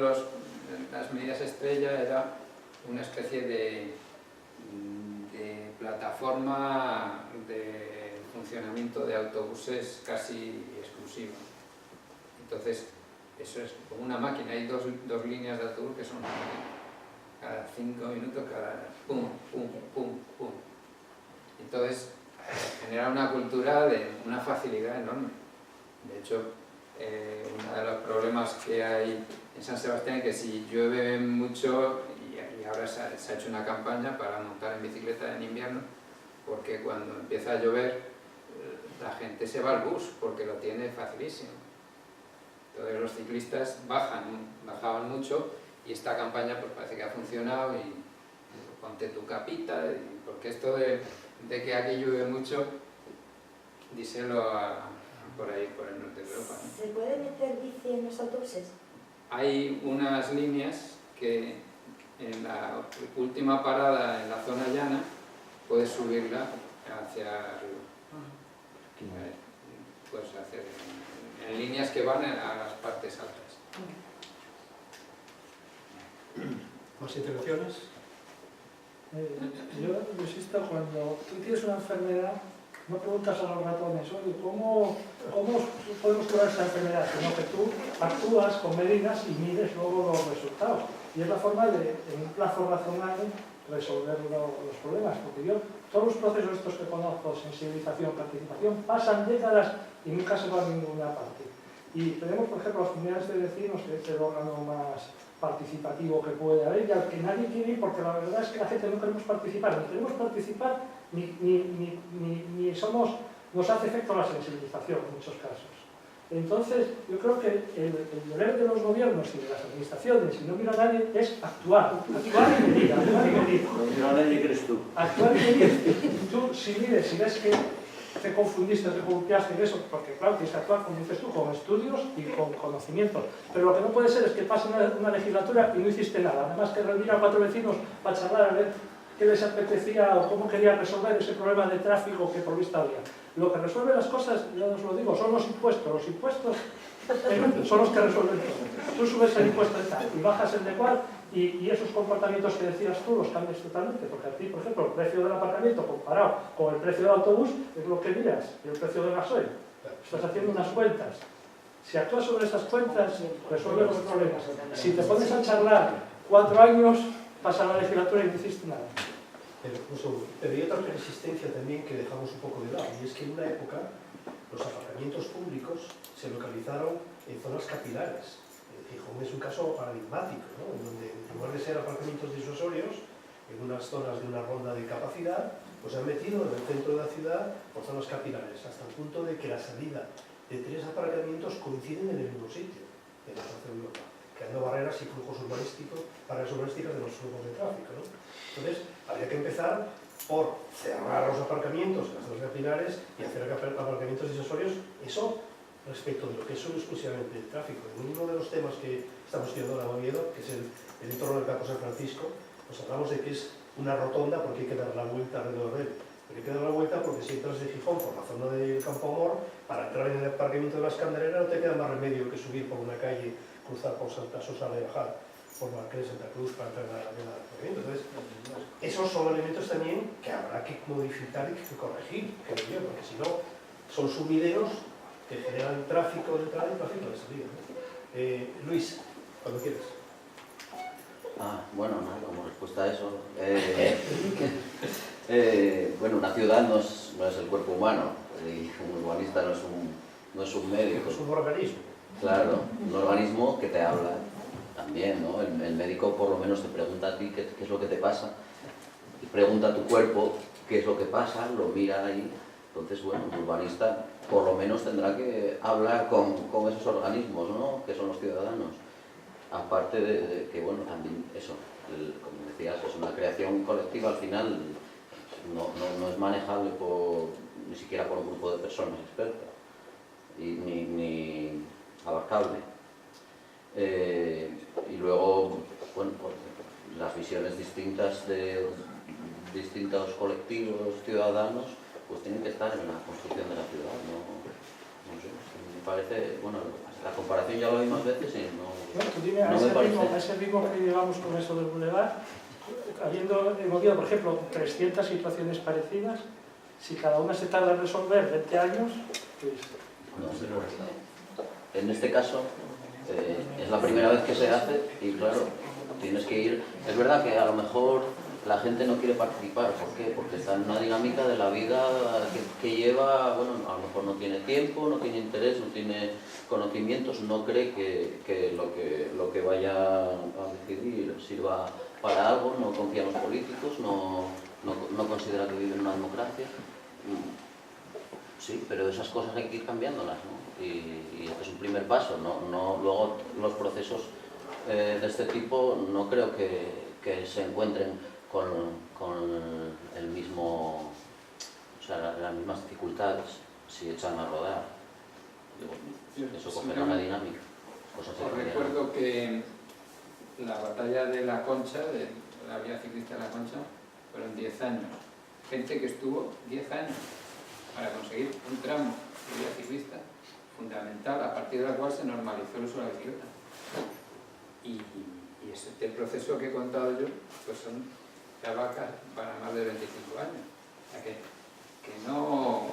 las medidas estrella era una especie de plataforma de funcionamiento de autobuses casi exclusiva. Entonces, eso es como una máquina, hay dos líneas de autobús que son cada 5 minutos, cada pum, pum, pum, pum. Entonces, genera una cultura de una facilidad enorme. De hecho, uno de los problemas que hay en San Sebastián es que si llueve mucho, y ahora se ha hecho una campaña para montar en bicicleta en invierno, porque cuando empieza a llover, la gente se va al bus, porque lo tiene facilísimo. Entonces los ciclistas bajaban mucho, y esta campaña pues parece que ha funcionado, y ponte tu capita, porque esto de que aquí llueve mucho, díselo por ahí, por el norte de Europa, ¿no? ¿Se puede meter bici en los autobuses? Hay unas líneas que en la última parada en la zona llana puedes subirla hacia arriba. Puedes hacer en líneas que van a las partes altas. ¿Más intervenciones? Yo insisto, cuando tú tienes una enfermedad, no preguntas a los ratones, oye, ¿cómo podemos curar esa enfermedad? Sino que tú actúas con medidas y mides luego los resultados. Y es la forma de, en un plazo razonable, resolver los problemas. Porque yo, todos los procesos estos que conozco, sensibilización, participación, pasan décadas y nunca se van a ninguna parte. Y tenemos, por ejemplo, las comunidades de vecinos, que es el órgano más participativo que puede haber, y al que nadie quiere ir, porque la verdad es que la gente no queremos participar, ni nos hace efecto la sensibilización en muchos casos. Entonces, yo creo que el deber de los gobiernos y de las administraciones, si no mira a nadie, es actuar y medir, actuar y medir. No a nadie crees tú. Actuar y medir. Tú, si ves que te confundiste, te columpiaste en eso, porque claro, tienes que actuar, como dices tú, con estudios y con conocimiento. Pero lo que no puede ser es que pase una legislatura y no hiciste nada. Además que reunir a 4 vecinos para charlar a ver qué les apetecía o cómo querían resolver ese problema de tráfico que por vista había. Lo que resuelve las cosas, ya os lo digo, son los impuestos. Los impuestos son los que resuelven todo. Tú subes el impuesto de tal y bajas el de cual, y esos comportamientos que decías tú los cambias totalmente, porque a ti, por ejemplo, el precio del apartamento comparado con el precio del autobús es lo que miras, y el precio del gasoil. Estás haciendo unas cuentas. Si actúas sobre esas cuentas, resuelves los problemas. Si te pones a charlar 4 años, pasa la legislatura y no hiciste nada. Pero hay otra resistencia también que dejamos un poco de lado, y es que en una época los aparcamientos públicos se localizaron en zonas capilares. Gijón es un caso paradigmático, ¿no? En donde en lugar de ser aparcamientos disuasorios, en unas zonas de una ronda de capacidad, pues han metido en el centro de la ciudad por zonas capilares, hasta el punto de que la salida de 3 aparcamientos coinciden en el mismo sitio, en la zona de Europa, creando barreras y flujos urbanísticos, barreras urbanísticas de los flujos de tráfico, ¿no? Entonces, habría que empezar por cerrar los aparcamientos en las zonas capilares y hacer aparcamientos disuasorios, eso respecto de lo que es solo exclusivamente el tráfico. En uno de los temas que estamos estudiando ahora en Oviedo, que es el entorno del Campo San Francisco, pues hablamos de que es una rotonda porque hay que dar la vuelta alrededor de él. Pero hay que dar la vuelta porque si entras de Gijón por la zona del Campo Amor, para entrar en el aparcamiento de la Escandalera no te queda más remedio que subir por una calle, cruzar por Santa Susana y bajar por Marqués de Santa Cruz para entrar en el aparcamiento. Entonces, esos son elementos también que habrá que modificar y que corregir, creo yo, porque si no, son sumideros que generan tráfico de entrada y tráfico de salida, ¿no? Luis, cuando quieras. Bueno, nada, como respuesta a eso, bueno, una ciudad no es el cuerpo humano, y un urbanista no es un médico. Es un organismo. Claro, un organismo que te habla también, ¿no? El médico por lo menos te pregunta a ti qué es lo que te pasa, y pregunta a tu cuerpo qué es lo que pasa, lo mira ahí. Entonces, bueno, un urbanista por lo menos tendrá que hablar con esos organismos, ¿no? Que son los ciudadanos. Aparte de que, bueno, también eso, como decías, es una creación colectiva, al final no es manejable ni siquiera por un grupo de personas expertas, ni abarcable. Y luego, bueno, pues, las visiones distintas de distintos colectivos ciudadanos pues tienen que estar en la construcción de la ciudad, no sé, me parece, bueno, la comparación ya lo vi más veces y no... Bueno, tú dime, a ese ritmo que llevamos con eso del Boulevard, habiendo en Oviedo, por ejemplo, 300 situaciones parecidas, si cada una se tarda en resolver 20 años, pues... No, en este caso, es la primera vez que se hace y claro, tienes que ir... Es verdad que a lo mejor la gente no quiere participar. ¿Por qué? Porque está en una dinámica de la vida que lleva, bueno, a lo mejor no tiene tiempo, no tiene interés, no tiene conocimientos, no cree que lo que vaya a decidir sirva para algo, no confía en los políticos, no considera que vive en una democracia. Sí, pero esas cosas hay que ir cambiándolas, ¿no? Y este es un primer paso, luego los procesos de este tipo no creo que se encuentren con el mismo, o sea, las mismas dificultades si echan a rodar. Eso cogerá una dinámica. Os recuerdo que la batalla de la Concha, de la vía ciclista de la Concha, fueron 10 años. Gente que estuvo 10 años para conseguir un tramo de vía ciclista fundamental, a partir de la cual se normalizó el uso de la bicicleta. Y este proceso que he contado yo, pues son ya vacas para más de 25 años. O sea que no...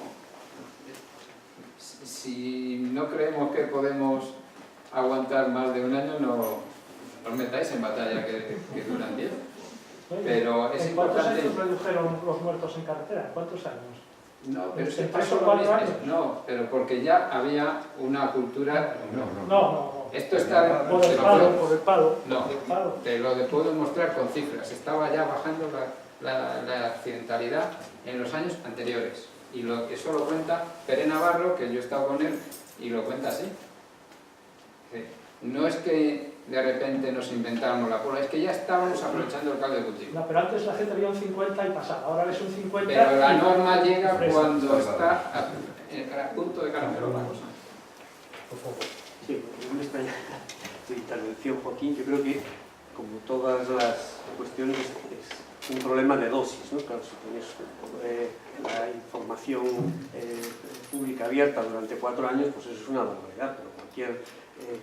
Si no creemos que podemos aguantar más de un año, no os metáis en batalla que duran 10. Pero es ¿En cuántos importante... años redujeron los muertos en carretera? ¿En cuántos años? No, pero ¿En se pasó 3 o lo 4 años? mismo. No, pero porque ya había una cultura... No. Esto está... Por el palo. No, te lo puedo mostrar con cifras. Estaba ya bajando la accidentalidad en los años anteriores. Y eso lo cuenta Pere Navarro, que yo he estado con él, y lo cuenta así. No es que de repente nos inventáramos la pola, es que ya estábamos aprovechando el caldo de cultivo. No, pero antes la gente veía un 50 y pasaba, ahora ves un 50 pero la norma llega fresca. cuando está a punto de caramelar la cosa. Por favor. Sí, en esta intervención, Joaquín, yo creo que, como todas las cuestiones, es un problema de dosis, ¿no? Claro, si tienes la información pública abierta durante 4 años, pues eso es una barbaridad, pero cualquier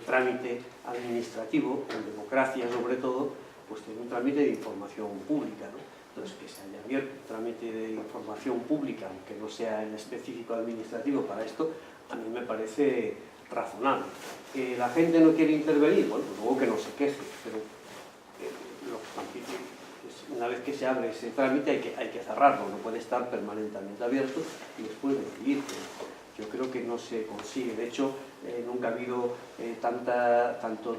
trámite administrativo, en democracia sobre todo, pues tiene un trámite de información pública, ¿no? Entonces, que se haya abierto un trámite de información pública, aunque no sea en específico administrativo para esto, a mí me parece razonable. Que la gente no quiere intervenir, bueno, pues luego que no se queje, pero lo que una vez que se abre ese trámite hay que cerrarlo, no puede estar permanentemente abierto y después decidir. Yo creo que no se consigue. De hecho, nunca ha habido tanto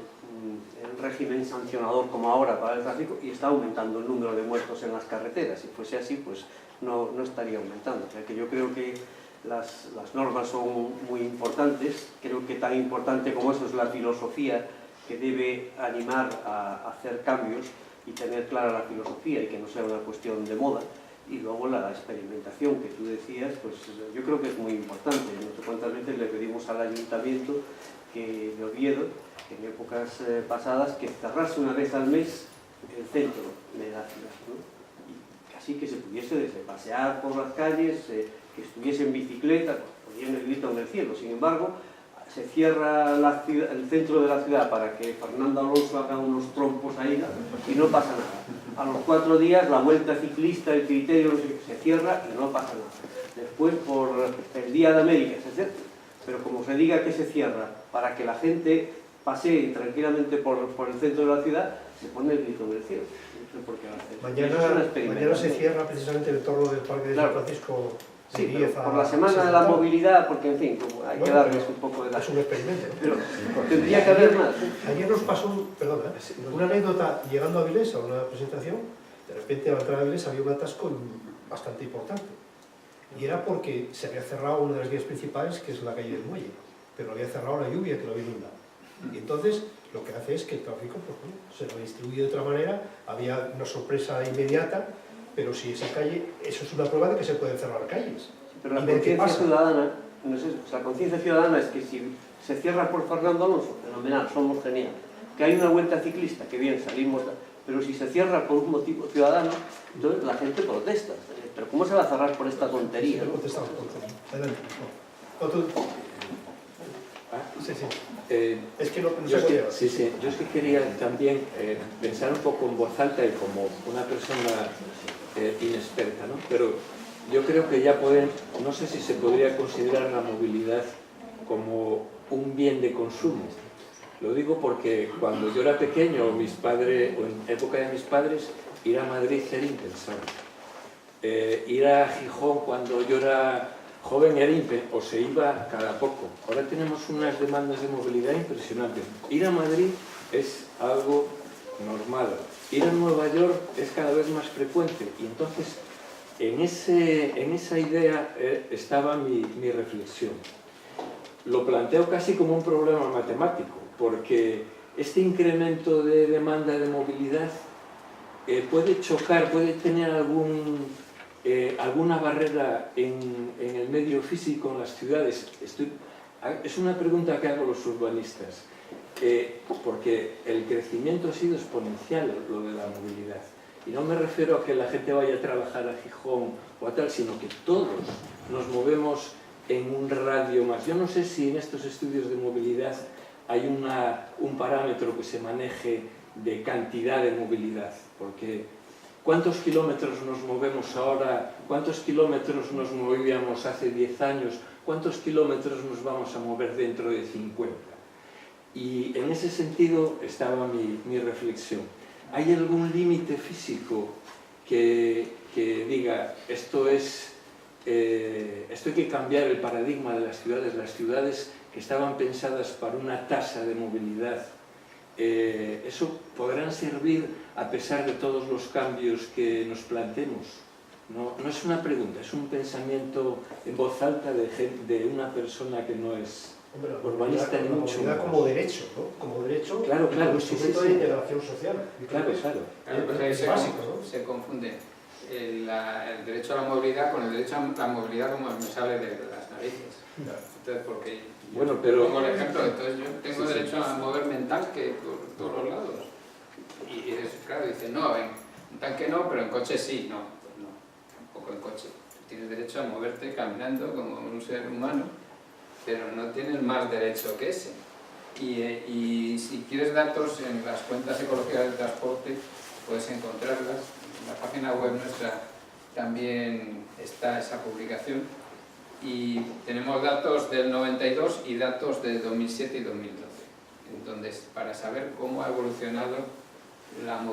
régimen sancionador como ahora para el tráfico, y está aumentando el número de muertos en las carreteras. Si fuese así, pues no estaría aumentando. O sea que yo creo que las normas son muy importantes. Creo que tan importante como eso es la filosofía, que debe animar a hacer cambios y tener clara la filosofía y que no sea una cuestión de moda. Y luego la experimentación que tú decías, pues yo creo que es muy importante. No sé cuántas veces le pedimos al ayuntamiento de Oviedo, en épocas pasadas, que cerrase una vez al mes el centro de la ciudad, ¿no? Y así que se pudiese desde pasear por las calles, que estuviese en bicicleta, poniendo el grito en el cielo. Sin embargo, se cierra el centro de la ciudad para que Fernando Alonso haga unos trompos ahí y no pasa nada. A los 4 días la vuelta ciclista, el criterio se cierra y no pasa nada. Después por el Día de América se cierra, pero como se diga que se cierra para que la gente pasee tranquilamente por el centro de la ciudad, se pone el grito en el cielo. No sé por qué hacer. Mañana se cierra precisamente el entorno del Parque de San Francisco. Sí, pero por la semana de la movilidad, porque en fin, hay que darles un poco de la... Es un experimento, ¿no? Pero tendría que haber más. Ayer nos pasó, perdona, una anécdota llegando a Avilés a una presentación. De repente al entrar a Avilés había un atasco bastante importante. Y era porque se había cerrado una de las vías principales, que es la calle del Muelle, pero lo había cerrado la lluvia que lo había inundado. Y entonces lo que hace es que el tráfico pues, bueno, se lo distribuye de otra manera, había una sorpresa inmediata. Pero si esa calle, eso es una prueba de que se pueden cerrar calles. Pero la conciencia ciudadana, no es eso, la conciencia ciudadana es que si se cierra por Fernando Alonso, fenomenal, somos genial. Que hay una vuelta ciclista, que bien, salimos, pero si se cierra por un motivo ciudadano, entonces la gente protesta. Pero ¿cómo se va a cerrar por esta tontería? Adelante. Sí, sí. Es que no se sí, sí. Yo es que quería también pensar un poco en voz alta y como una persona inexperta, ¿no? Pero yo creo que ya no sé si se podría considerar la movilidad como un bien de consumo. Lo digo porque cuando yo era pequeño, mis padres, o en época de mis padres, ir a Madrid era impensable. Ir a Gijón cuando yo era joven era o se iba cada poco. Ahora tenemos unas demandas de movilidad impresionantes. Ir a Madrid es algo normal. Ir a Nueva York es cada vez más frecuente. Y entonces, en esa idea estaba mi reflexión. Lo planteo casi como un problema matemático, porque este incremento de demanda de movilidad puede chocar, puede tener alguna barrera en el medio físico, en las ciudades. Es una pregunta que hago a los urbanistas, porque el crecimiento ha sido exponencial, lo de la movilidad. Y no me refiero a que la gente vaya a trabajar a Gijón o a tal, sino que todos nos movemos en un radio más. Yo no sé si en estos estudios de movilidad hay un parámetro que se maneje de cantidad de movilidad, porque ¿cuántos kilómetros nos movemos ahora? ¿Cuántos kilómetros nos movíamos hace 10 años? ¿Cuántos kilómetros nos vamos a mover dentro de 50? Y en ese sentido estaba mi reflexión. ¿Hay algún límite físico que diga esto hay que cambiar el paradigma de las ciudades que estaban pensadas para una tasa de movilidad? ¿Eso podrán servir a pesar de todos los cambios que nos planteemos? No es una pregunta, es un pensamiento en voz alta de una persona que no es urbanista ni mucho menos. Como derecho, ¿no? Como derecho, claro, como instrumento de integración social. Claro. Es básico, ¿no? Se confunde el derecho a la movilidad con el derecho a la movilidad como me sale de las narices. Entonces, porque yo pongo el ejemplo, entonces yo tengo derecho a mover mental que por todos los lados. Y claro, dicen, no, en tanque no, pero en coche sí. No, pues no, tampoco en coche. Tienes derecho a moverte caminando como un ser humano, pero no tienes más derecho que ese. Y si quieres datos en las cuentas ecológicas del transporte, puedes encontrarlas. En la página web nuestra también está esa publicación. Y tenemos datos del 92 y datos de 2007 y 2012. Entonces, para saber cómo ha evolucionado la movilidad.